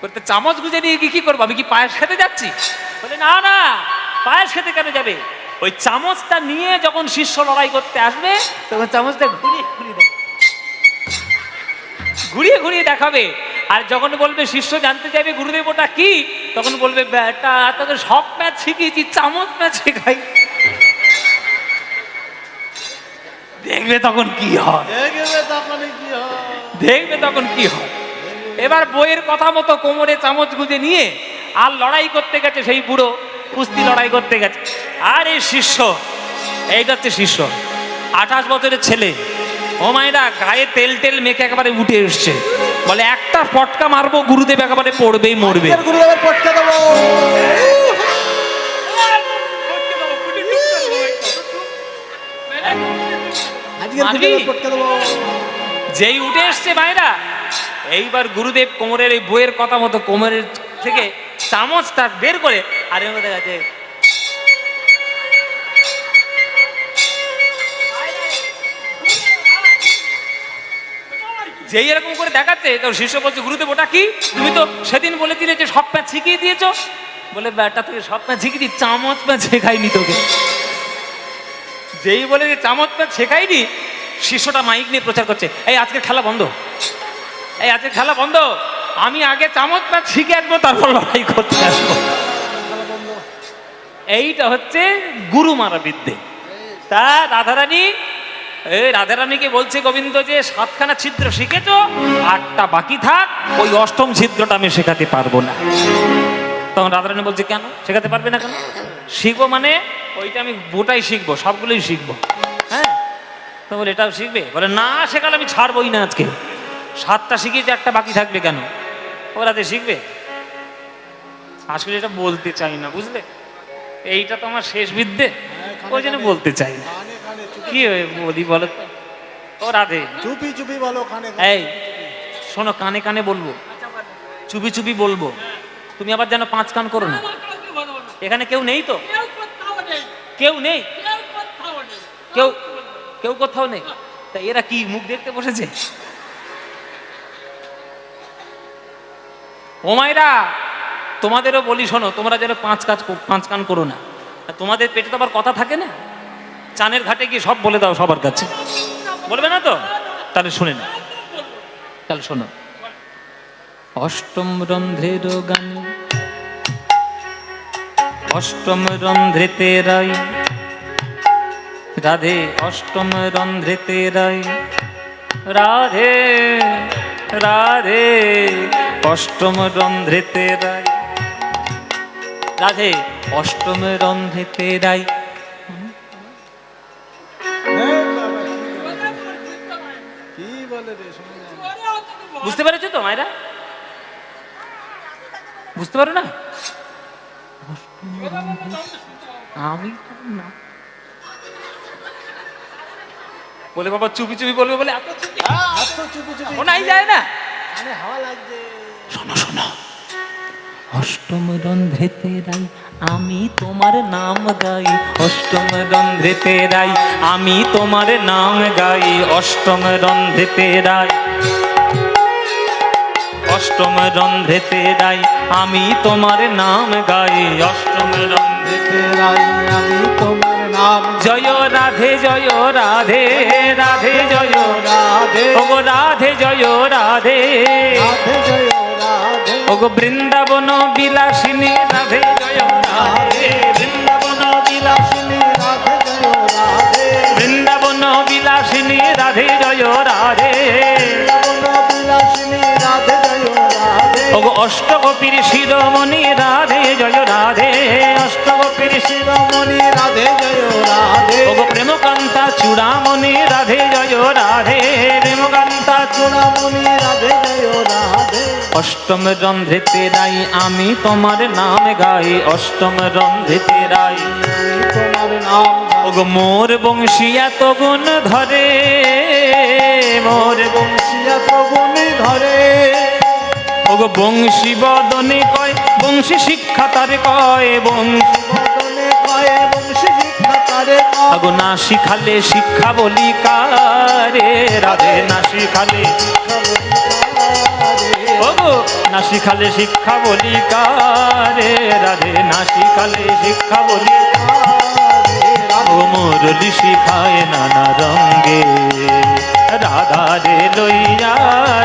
S1: বলতে, চামচ গুজে নিয়ে কি করবো? আমি কি পায়েস খেতে যাচ্ছি? বলে, না না, পায়েস খেতে কেন যাবে? ওই চামচটা নিয়ে যখন শিষ্য লড়াই করতে আসবে তখন চামচটা ঘুরিয়ে ঘুরিয়ে দেখাবে। আর যখন বলবে শিষ্য জানতে চাইবে গুরুদেব ওটা কি, তখন বলবে, বেটা তোকে সব ম্যাচ শিখিয়েছি, চামচ ম্যাচ শেখাই। দেখবে তখন কি হয়, দেখবে তখন কি হয়। এবার বইয়ের কথা মতো কোমরে চামচ গুঁজে নিয়ে আর লড়াই করতে গেছে সেই বুড়ো, কুস্তি লড়াই করতে গেছে। আর এই শিষ্য, এইটা হচ্ছে শিষ্য, 28 বছরের ছেলে, ও মায়েরা গায়ে তেল টেল মেখে একেবারে উঠে এসছে। বলে, একটা পটকা মারবো গুরুদেব একেবারে পড়বেই মরবে।
S2: গুরুদেবের পটকা দেবো।
S1: যেই উঠে এসছে মায়েরা, এইবার গুরুদেব কোমরের এই বইয়ের কথা মতো কোমরের থেকে চামচটা বের করে, আর এর মধ্যে গেছে যেই এরকম করে দেখাচ্ছে, তো শিষ্য বলছে, গুরুদেব ওটা কি? তুমি তো সেদিন বলেছিলে যে সব ম্যাচ শিখিয়ে দিয়েছো। বলে, বেটা তোকে সব ম্যাচ শিখিয়ে দিই, চামচ ম্যাচ শেখাইনি তোকে। যেই বলে যে চামচ ম্যাচ শেখাইনি, শিষ্যটা মাইক নিয়ে প্রচার করছে, এই আজকের খেলা বন্ধ, এই আজকের খেলা বন্ধ, আমি আগে চামচ ম্যাচ শিখে আসবো, তারপর লড়াই করতে আসবো। এইটা হচ্ছে গুরু মারা বিদ্যে। তা রাধারানী, রাধারানীকে বলছে গোবিন্দ যে 7খানা ছিদ্র শিখেছো, 8টা বাকি থাক, ওই 8ম ছিদ্রটা আমি শেখাতে পারবো না। তখন রাধারানী বলছে, কেন শেখাতে পারবে না কেন? শিখবো মানে ওইটা আমি গোটাই শিখবো, সবগুলোই শিখবো। হ্যাঁ, তো বলে, এটাও শিখবে? বলে, না শেখালে আমি ছাড়বোই না। আজকে 7টা শিখিয়েছে, 1টা বাকি থাকবে কেন? ওরাতে শিখবে। আসলে এটা বলতে চাই না, বুঝলে, এইটা তো আমার শেষ বিদ্যে, ওই জন্য বলতে চাই না। কি বলি বলো তো? ও রাধে,
S2: চুপি চুপি বলো, কানে
S1: এই শোনো, কানে কানে বলবো, চুপি চুপি বলবো, তুমি আবার যেন 5 কান করো না। এখানে কেউ নেই তো? কেউ নেই? কেউ কেউ কোথাও নেই? তা এরা কি মুখ দেখতে বসেছে? ও মায়েরা, তোমাদেরও বলি শোনো, তোমরা যেন 5 কান করো না। তোমাদের পেটে তো আবার কথা থাকে না, চানের ঘাটে গিয়ে সব বলে দাও সবার কাছে। বলবে না তো? তাহলে শুনে না, তাহলে শোনো। অষ্টম রন্ধ্রের গানে, অষ্টম রন্ধ্রেতে রাই, রাধে অষ্টম রন্ধ্রেতে রাই, রাধে রাধে অষ্টম রন্ধ্রেতে রাই, রাধে অষ্টম রন্ধ্রেতে রাই।
S2: কি বলে রে,
S1: বুঝতে পেরেছো তো মায়েরা? বুঝতে পারো না? আমি না বলে, বাবা চুপি চুপি বলবে বলে এত চুপি,
S2: চুপি চুপি
S1: শোনাই যায় না।
S2: কানে হাওয়া লাগছে।
S1: শোনো শোনো, অষ্টম রন্ধ্রেতে রাই আমি তোমার নাম গাই, অষ্টম রন্ধ্রেতে রাই আমি তোমার নাম গাই, অষ্টম রন্ধ্রেতে রাই, অষ্টম রন্ধ্রেতে রাই আমি তোমার নাম গাই, অষ্টম রন্ধ্রেতে
S2: রাই আমি তোমার নাম
S1: জয় রাধে জয় রাধে রাধে জয়
S2: রাধে
S1: ওগো রাধে জয় রাধে,
S2: রাধে জয় রাধে
S1: ওগো বৃন্দাবন বিলাসিনী রাধে জয় রাধে, বৃন্দাবন
S2: বিলাসিনী রাধে জয় রাধে
S1: বৃন্দাবন বিলাসিনী রাধে জয় রাধে,
S2: বিলাসিনী রাধে জয় রাধে
S1: ওগো অষ্টগোপীর শিরোমণি রাধে জয় রাধে, অষ্টগোপীর
S2: শিরোমণি রাধে জয় রাধে
S1: ওগো প্রেমকান্তা চূড়ামণি রাধে জয় রাধে, প্রেমকান্তা
S2: চূড়ামণি রাধে জয় রাধে
S1: অষ্টম রন্ধ্রেতে রাই আমি তোমার নাম গাই, অষ্টম রন্ধ্রেতে রাই
S2: তোমার নাম
S1: ওগো মোর বংশী এত গুণ ধরে, মোর
S2: বংশিয়া প্রভুনি ধরে
S1: ওগো বংশী বদনে কয় বংশী শিক্ষা তার কয়, বংশী
S2: বদনে কয়ে বংশী শিক্ষা তারে
S1: ওগো না শিখালে শিক্ষা বলি কারে রাধে, না শিখালে ওগো না শিখালে শিক্ষা বলি কারে রাধে, না শিখালে শিক্ষা বলি ও মুরলি শিখায় নানা রঙ্গে রাধা রে লইয়া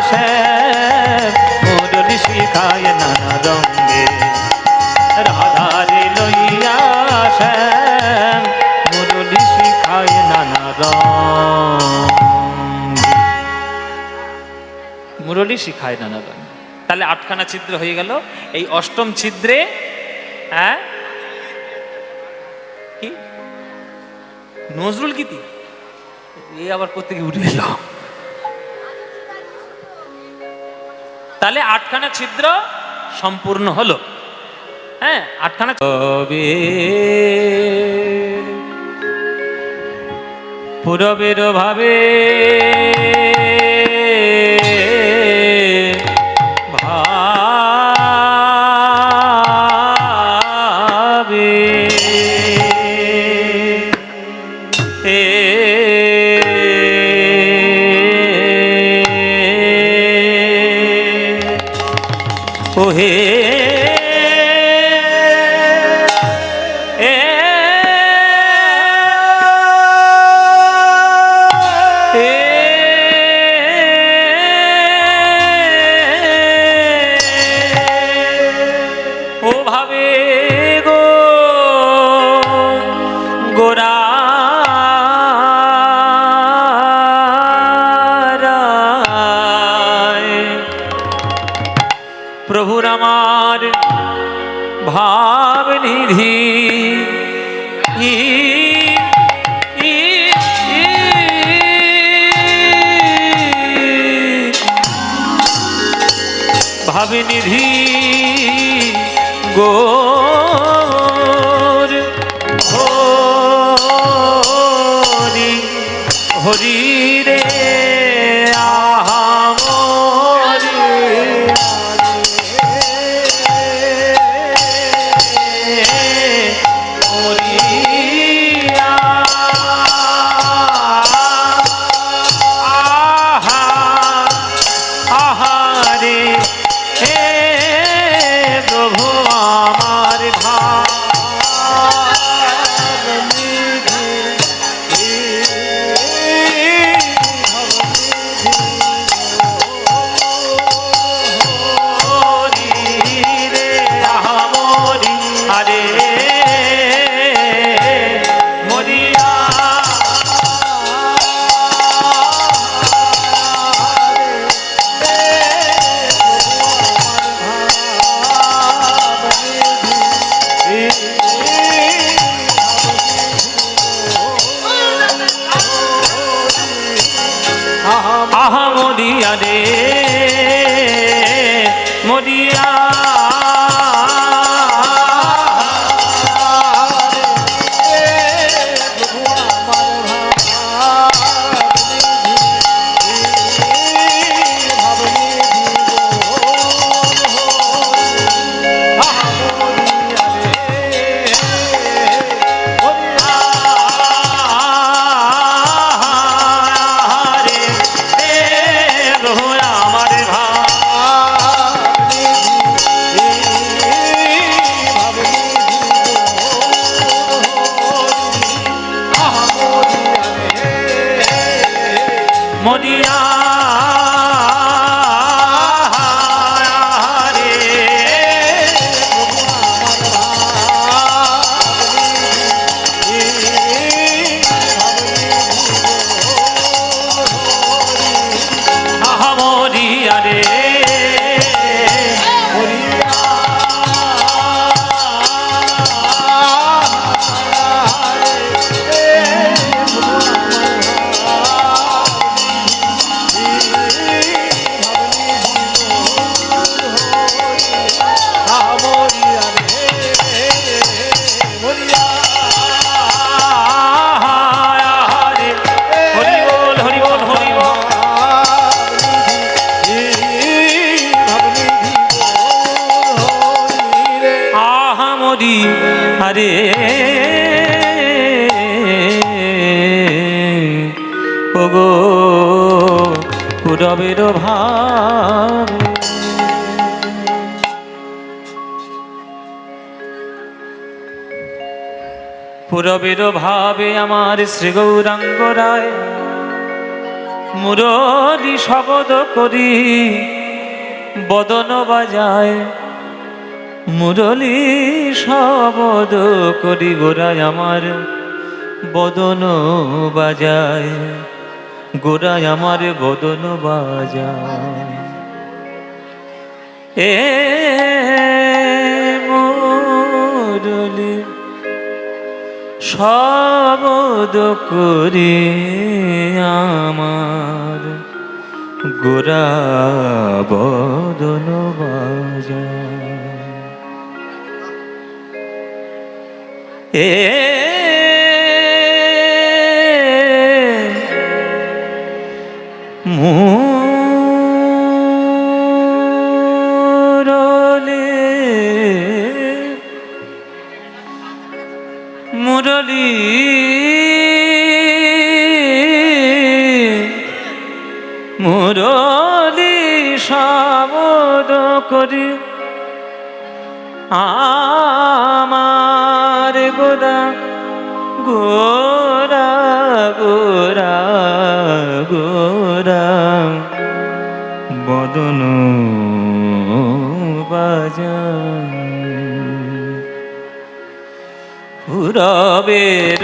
S1: শ্যাম, মুরলি শিখায় নানা রঙ্গে রাধা রে লইয়া শ্যাম, মুরলি শিখায় নানা রঙ্গে, মুরলি শিখায় নানা রঙ্গে। তাহলে 8খানা ছিদ্র হয়ে গেল। এই অষ্টম ছিদ্রে হ্যাঁ কি নজরুল গীতি এই আবার কোত্থেকে উঠে এলো। তাহলে 8খানা ছিদ্র সম্পূর্ণ হলো। হ্যাঁ 8খানা পুরবের ভাবে ওহে ও ভাবে গো গোরা প্রভুর আমার ভাব নিধি ভাব নিধি গোর হরি হরি রে প্রভু আমার মুরলি আরে ওগো পুরবের ভাব পুরবের ভাবে আমার শ্রী গৌরাঙ্গ রায় মুরলি শব্দ করি বদন বাজায় মুরলি শব্দ করি গোরায় আমার বদন বাজায় গোরায় আমার বদন বাজায় এ মুরলি শব্দ করি আমার গোরা বদন বাজায় এ মুরলি মুরলি শব্দ করি আমার গোরা গোরা গোরা গোরা বদন বাজায় পুরবের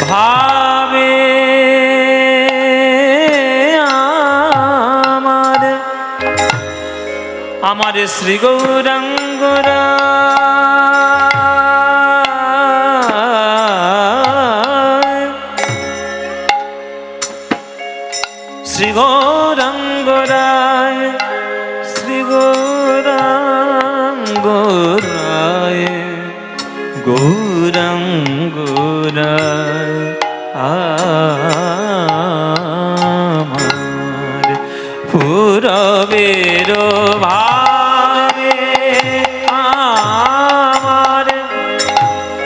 S1: ভাবে আমার শ্রী গৌরাঙ্গ রায় শ্রী গৌরাঙ্গ রায় শ্রী গৌরাঙ্গ রায় গৌরাঙ্গ রায় আমার পুরবের ভাবে আমার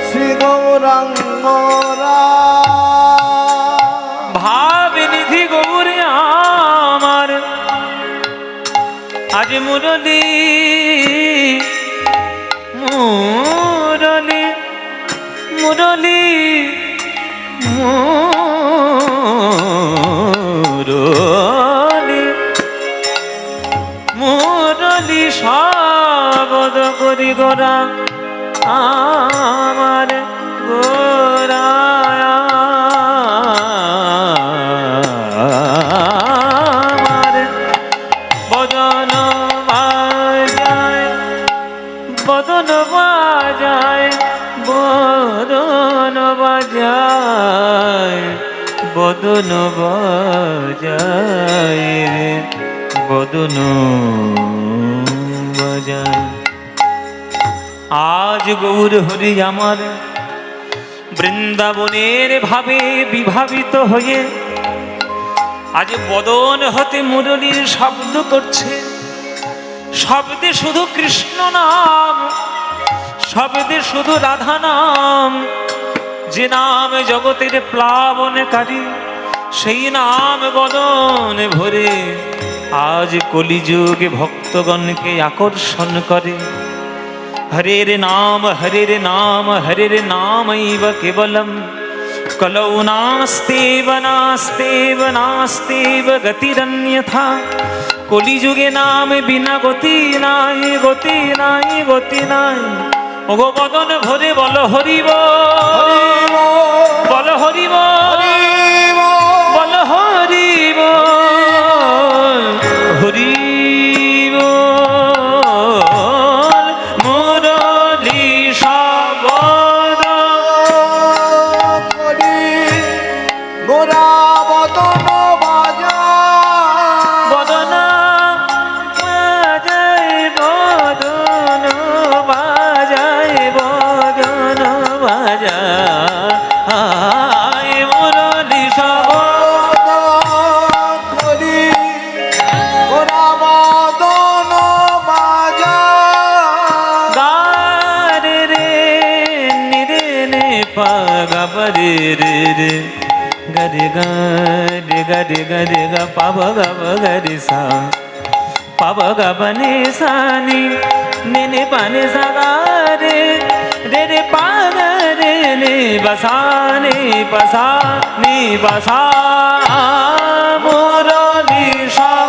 S2: শ্রী গৌরাঙ্গ
S1: ভাবে নিধি গৌরে আমার আজ মুরলি মুরলি মুরলি মুরলি মুরলি শব্দ করি গোরা আমার গোরা আমার বদন বাজায় বদন বাজায় বদন বাজায় বদন বাজায় বদন বাজায় আজ গৌর হরি আমার বৃন্দাবনের ভাবে বিভাবিত হয়ে আজ বদন হতে মুরলীর শব্দ করছে শব্দে শুধু কৃষ্ণ নাম শব্দে শুধু রাধা নাম যে নাম জগতের প্লাবনকারী সেই নাম বদন ভরে আজ কলিযুগে ভক্তগণকে আকর্ষণ করে হরের নাম হরের নাম হরের নামৈব কেবলম কলৌ নাস্তেব নাস্তেব নাস্তেব গতিরন্যথা কলিযুগে নাম বিনা গতি নাই গতি নাই গতি নাই ওগো বদন ভরে বল হরিব বল হরিব বল হরিব হরিব মুরলী শব্দ
S2: করি গোরা বদন বাজা
S1: বদন বাজায় বদন বাজায় বদন বাজায় মুরলী শব্দ
S2: করি গোরা বদন বাজা
S1: গারে পা গা পা রে রে রে গা রে গা রে গা রে গা রে গা পা বা গা বা গা রে সা পা বা গা বা নে সা নি নে নে পা নে সা গা রে রে রে পা গা রে নে বা সা নে পা সা নে বা সা মুরলি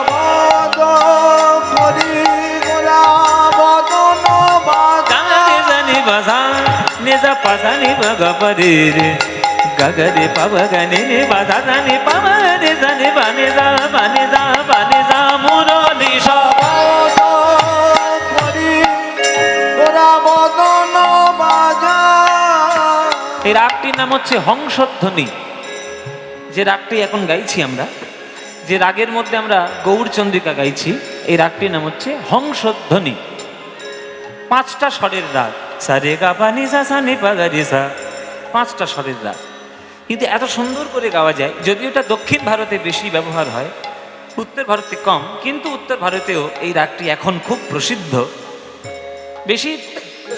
S2: বদ করি গোরা বদন বাজা
S1: বাজা নিজা পাজা নি বাগা পরে রে গগা রে পাবা গনে নে বাজা জানি পাবা রে জানি বানে যা মুরলি
S2: বদ করি গোরা বদন বাজা।
S1: এই রাগটির নাম হচ্ছে হংসধ্বনি। যে রাগটি এখন গাইছি আমরা, যে রাগের মধ্যে আমরা গৌরচন্দ্রিকা গাইছি, এই রাগটির নাম হচ্ছে হংসধ্বনি। 5টা স্বরের রাগ, সা রে গা পা নি সা সা নি পা গা রে সা, 5টা স্বরের রাগ। কিন্তু এত সুন্দর করে গাওয়া যায়, যদিও এটা দক্ষিণ ভারতে বেশি ব্যবহার হয়, উত্তর ভারতে কম, কিন্তু উত্তর ভারতেও এই রাগটি এখন খুব প্রসিদ্ধ। বেশি,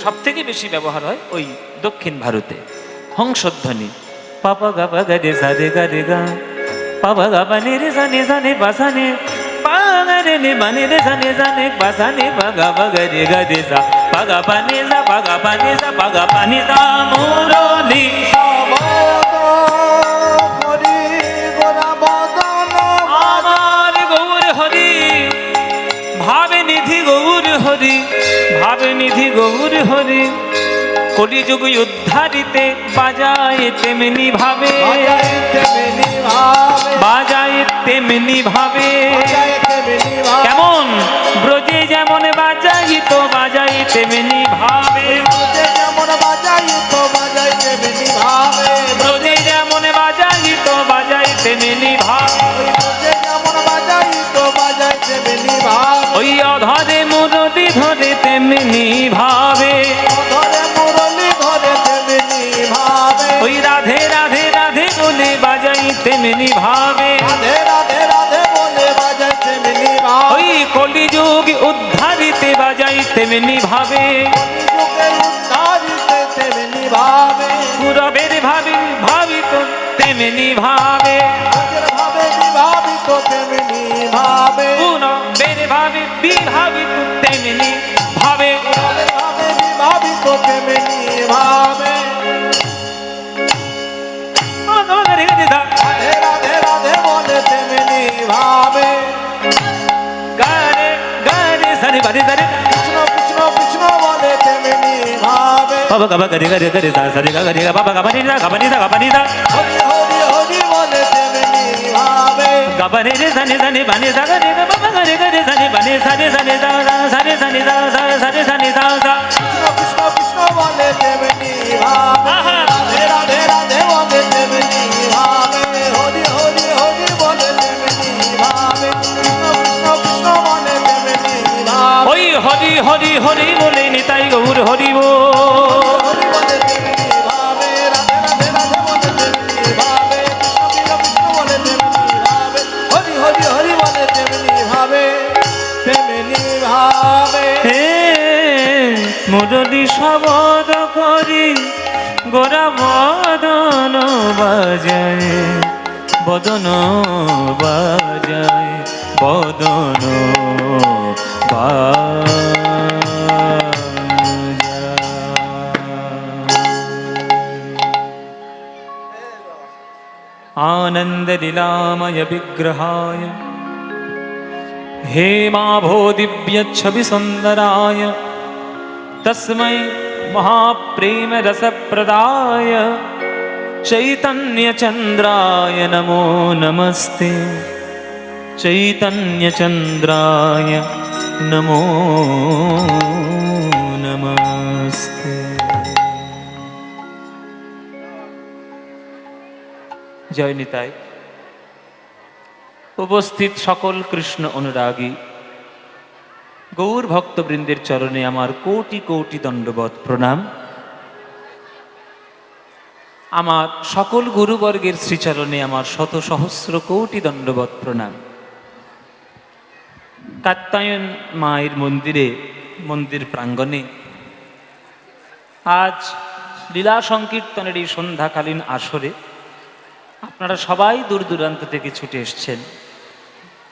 S1: সব থেকে বেশি ব্যবহার হয় ওই দক্ষিণ ভারতে। হংসধ্বনি পাপা গা পা গা রে সা রে গা রে গা পাপা গা পা নি রে সা নে পা সা নে পা গা রে নে মা নে রে সা নে পা সা নে পা গা রে গা রে সা পা গা পা নে সা পা গা পা নে সা পা গা পা নে সা মুরলি
S2: করি গোরা বদন
S1: আমার গৌর হরি ভাবে নিধি গৌর হরি ভাবে নিধি গৌর হরি কলিযুগ উদ্ধারিতে বাজায় তেমনি ভাবে বাজায় তেমনি ভাবে। কেমন ব্রজে যেমন বাজাইত বাজাই তেমনি ভাবে,
S2: যেমন বাজাইতো বাজাই তেমনি ভাবে,
S1: ব্রজে যেমন বাজাইত বাজাই তেমনি ভাবে।
S2: যেমন বাজাইতো বাজাই তেমনি ভাবে,
S1: ওই অধরে মুরলি ধরে তেমনি ভাবে,
S2: ধরে মুরলি ধরে তেমনি ভাবে,
S1: ওই রাধে রাধে রাধে বলে বাজাই তেমনি ভাবে।
S2: রাধে রাধে রাধে বলে বাজাই তেমনি ভাবে,
S1: ওই কলিযুগ উদ্ধারিতে বাজাই তেমনি ভাবে,
S2: যুগে উদ্ধারিতে তেমনি ভাবে,
S1: পুরবের ভাবে ভাবিত তেমনি ভাবে,
S2: নিজের ভাবে বিভাবিত তেমনি ভাবে,
S1: পুরবের ভাবে বিভাবিত তেমনি ভাবে।
S2: নিজের ভাবে বিভাবিত তেমনি ভাবে, রাধে রাধে রাধে বলে তেমনি ভাবে,
S1: গারে গারে সারে বারে সারে
S2: কৃষ্ণ কৃষ্ণ কৃষ্ণ বলে তেমনি ভাবে,
S1: বাবা গাবা গারে গারে গারে সা সারে গা গারে গা বাবা গাবা নি দা গাবা নি দা গাবা নি দা
S2: হরি হরি হরি বলে তেমনি ভাবে,
S1: গাবা রে রে সানে সানে বানে সা গারে গা বাবা গারে গারে সানে বানে সানে সানে দা দা সানে সানে দা দা সানে সানে দা দা
S2: কৃষ্ণ কৃষ্ণ কৃষ্ণ বলে তেমনি ভাবে,
S1: আহা।
S2: রাধে রাধে রাধে বলে তেমনি ভাবে, হরি হরি হরি বলে তেমনি ভাবে, কৃষ্ণ কৃষ্ণ কৃষ্ণ বলে তেমনি ভাবে,
S1: ওই হরি হরি হরি বলে নিতাই গৌর হরি বল।
S2: হরি বলে তেমনি ভাবে, রাধে রাধে রাধে বলে তেমনি ভাবে, কৃষ্ণ কৃষ্ণ কৃষ্ণ বলে তেমনি ভাবে, হরি হরি হরি বলে তেমনি ভাবে, তেমনি ভাবে।
S1: হে মুরলি শবদ করি গোরা বদন বাজায় বদন বাজায় বদন आनंद लीलामय विग्रहाय हेमाभो दिव्य छवि सुंदराय तस्मै महाप्रेम रसप्रदाय चैतन्य चंद्राय नमो नमस्ते चैतन्य चंद्राय नमो नमस्ते। জয় নিতাই। উপস্থিত সকল কৃষ্ণ অনুরাগী গৌর ভক্তবৃন্দের চরণে আমার কোটি কোটি দণ্ডবৎ প্রণাম। আমার সকল গুরুবর্গের শ্রীচরণে আমার শত সহস্র কোটি দণ্ডবৎ প্রণাম। কাত্যায়ন মায়ের মন্দিরে, মন্দির প্রাঙ্গণে আজ লীলা সংকীর্তনের এই সন্ধ্যাকালীন আসরে আপনারা সবাই দূর দূরান্ত থেকে ছুটে এসছেন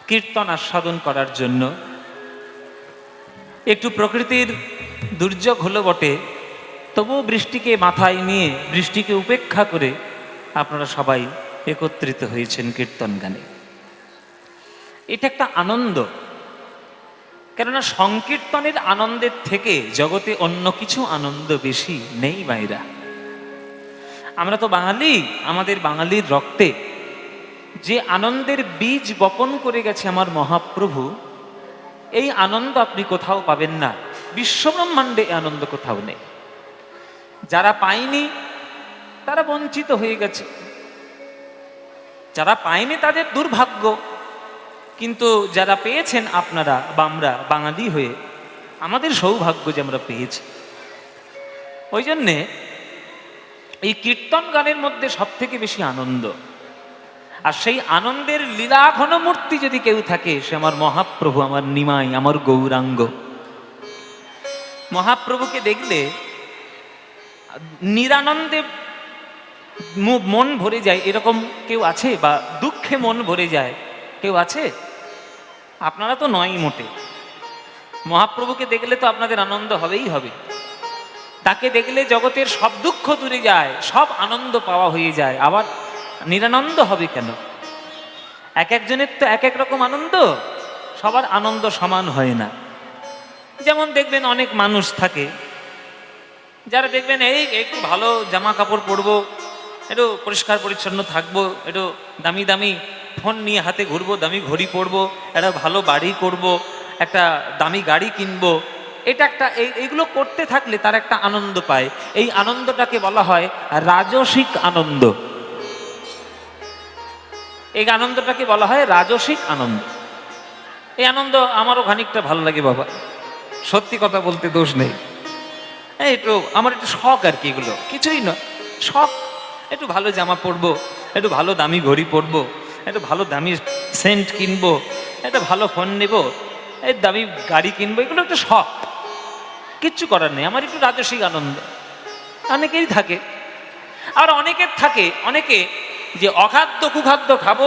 S1: কীর্তন আস্বাদন করার জন্য। একটু প্রকৃতির দুর্যোগ হলো বটে, তবুও বৃষ্টিকে মাথায় নিয়ে, বৃষ্টিকে উপেক্ষা করে আপনারা সবাই একত্রিত হয়েছেন কীর্তন গানে। এটা একটা আনন্দ, কেননা সংকীর্তনের আনন্দের থেকে জগতে অন্য কিছু আনন্দ বেশি নেই মায়েরা। আমরা তো বাঙালি, আমাদের বাঙালির রক্তে যে আনন্দের বীজ বপন করে গেছে আমার মহাপ্রভু, এই আনন্দ আপনি কোথাও পাবেন না, বিশ্বব্রহ্মাণ্ডে এই আনন্দ কোথাও নেই। যারা পায়নি তারা বঞ্চিত হয়ে গেছে, যারা পায়নি তাদের দুর্ভাগ্য, কিন্তু যারা পেয়েছেন আপনারা বা আমরা বাঙালি হয়ে আমাদের সৌভাগ্য যে আমরা পেয়েছি। ওই জন্যে এই কীর্তন গানের মধ্যে সব থেকে বেশি আনন্দ, আর সেই আনন্দের লীলা ঘনমূর্তি যদি কেউ থাকে, সে আমার মহাপ্রভু, আমার নিমাই, আমার গৌরাঙ্গ। মহাপ্রভুকে দেখলে নিরানন্দে মন ভরে যায়, এরকম কেউ আছে? বা দুঃখে মন ভরে যায় কেউ আছে? আপনারা তো নয় মোটে। মহাপ্রভুকে দেখলে তো আপনাদের আনন্দ হবেই হবে। তাকে দেখলে জগতের সব দুঃখ দূরে যায়, সব আনন্দ পাওয়া হয়ে যায়। আবার নিরানন্দ হবে কেন? এক একজনের তো এক এক রকম আনন্দ, সবার আনন্দ সমান হয় না। যেমন দেখবেন অনেক মানুষ থাকে যারা দেখবেন এই একটু ভালো জামা কাপড় পরবো, একটু পরিষ্কার পরিচ্ছন্ন থাকবো, একটু দামি দামি ফোন নিয়ে হাতে ঘুরবো, দামি ঘড়ি পরবো, একটা ভালো বাড়ি করব, একটা দামি গাড়ি কিনবো, এটা একটা এইগুলো করতে থাকলে তার একটা আনন্দ পায়। এই আনন্দটাকে বলা হয় রাজসিক আনন্দ। এই আনন্দটাকে বলা হয় রাজসিক আনন্দ। এই আনন্দ আমারও খানিকটা ভালো লাগে বাবা, সত্যি কথা বলতে দোষ নেই। একটু আমার একটু শখ আর কি, এগুলো কিছুই নয়, শখ। একটু ভালো জামা পরবো, একটু ভালো দামি ঘড়ি পরবো, একটু ভালো দামি সেন্ট কিনবো, একটা ভালো ফোন নেব, এই দামি গাড়ি কিনবো, এগুলো একটা শখ, কিচ্ছু করার নেই। আমার একটু রাজসিক আনন্দ অনেকেই থাকে। আর অনেকের থাকে, অনেকে যে অখাদ্য কুখাদ্য খাবো,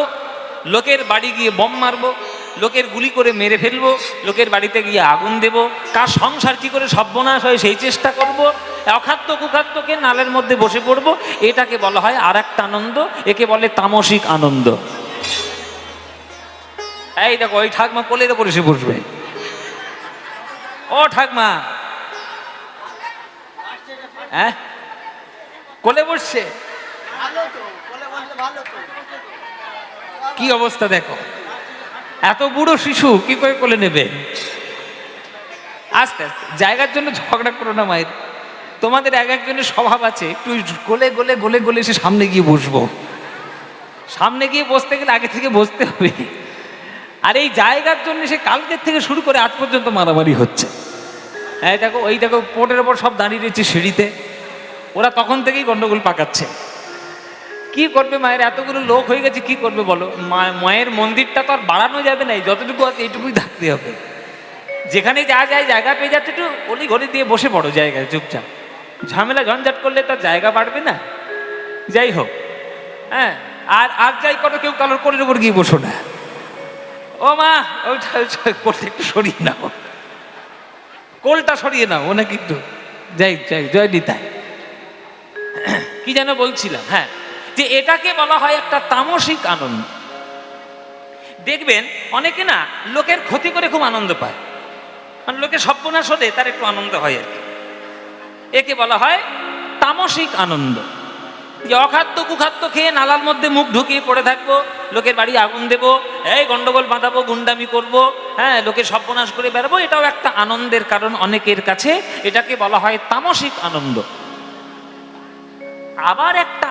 S1: লোকের বাড়ি গিয়ে বোম মারবো, লোকের গুলি করে মেরে ফেলবো, লোকের বাড়িতে গিয়ে আগুন দেব, কার সংসার কি করে সর্বনাশ হয় সেই চেষ্টা করব, অখাদ্য কুখাদ্যকে নালের মধ্যে বসে পড়বো, এটাকে বলা হয় আর একটা আনন্দ। একে বলে তামসিক আনন্দ। এই দেখো ওই ঠাকমা কোলের ওপর এসে বসবে। ও ঠাকমা, হ্যাঁ কোলে বসছে, কি অবস্থা দেখো, এত বুড়ো শিশু কি করে কোলে নেবে? আস্তে আস্তে, জায়গার জন্য ঝগড়া করো না মায়ের। তোমাদের এক একজনের স্বভাব আছে, একটু গোলে গোলে গোলে গোলে সে সামনে গিয়ে বসবো। সামনে গিয়ে বসতে গেলে আগে থেকে বসতে হবে। আর এই জায়গার জন্য সে কালকের থেকে শুরু করে আজ পর্যন্ত মারামারি হচ্ছে। এই দেখো, ওই দেখো পোটের ওপর সব দাঁড়িয়ে রয়েছে সিঁড়িতে, ওরা তখন থেকেই গন্ডগোল পাকাচ্ছে। কি করবে মায়ের, এতগুলো লোক হয়ে গেছে, কি করবে বলো? মায়ের মন্দিরটা তো আর বাড়ানো যাবে না, যতটুকু আছে এইটুকুই থাকতে হবে। যেখানে যা যায় জায়গা পেয়ে যাচ্ছে, একটু অলি ঘড়ি দিয়ে বসে পড়ো জায়গায় চুপচাপ। ঝামেলা ঝঞ্ঝাট করলে তার জায়গা বাড়বে না। যাই হোক, হ্যাঁ, আর আর যাই করো, কেউ কারোর কোলের উপর গিয়ে বসো না। ও মা, ওইটা কোলটা একটু সরিয়ে নাও, কোলটা সরিয়ে নাও, ওনা কিন্তু যাই যাই জয় নিতাই। কি যেন বলছিলাম, হ্যাঁ, যে এটাকে বলা হয় একটা তামসিক আনন্দ। দেখবেন অনেকে না লোকের ক্ষতি করে খুব আনন্দ পায়, মানে লোকের সর্বনাশ হলে তার একটু আনন্দ হয় আর কি। একে বলা হয় তামসিক আনন্দ। যে অখাদ্য কুখাদ্য খেয়ে নালার মধ্যে মুখ ঢুকিয়ে পড়ে থাকবো, লোকের বাড়ি আগুন দেবো, এই গন্ডগোল বাঁধাবো, গুন্ডামি করবো, হ্যাঁ, লোকের সর্বনাশ করে বেড়াবো, এটাও একটা আনন্দের কারণ অনেকের কাছে। এটাকে বলা হয় তামসিক আনন্দ। আবার একটা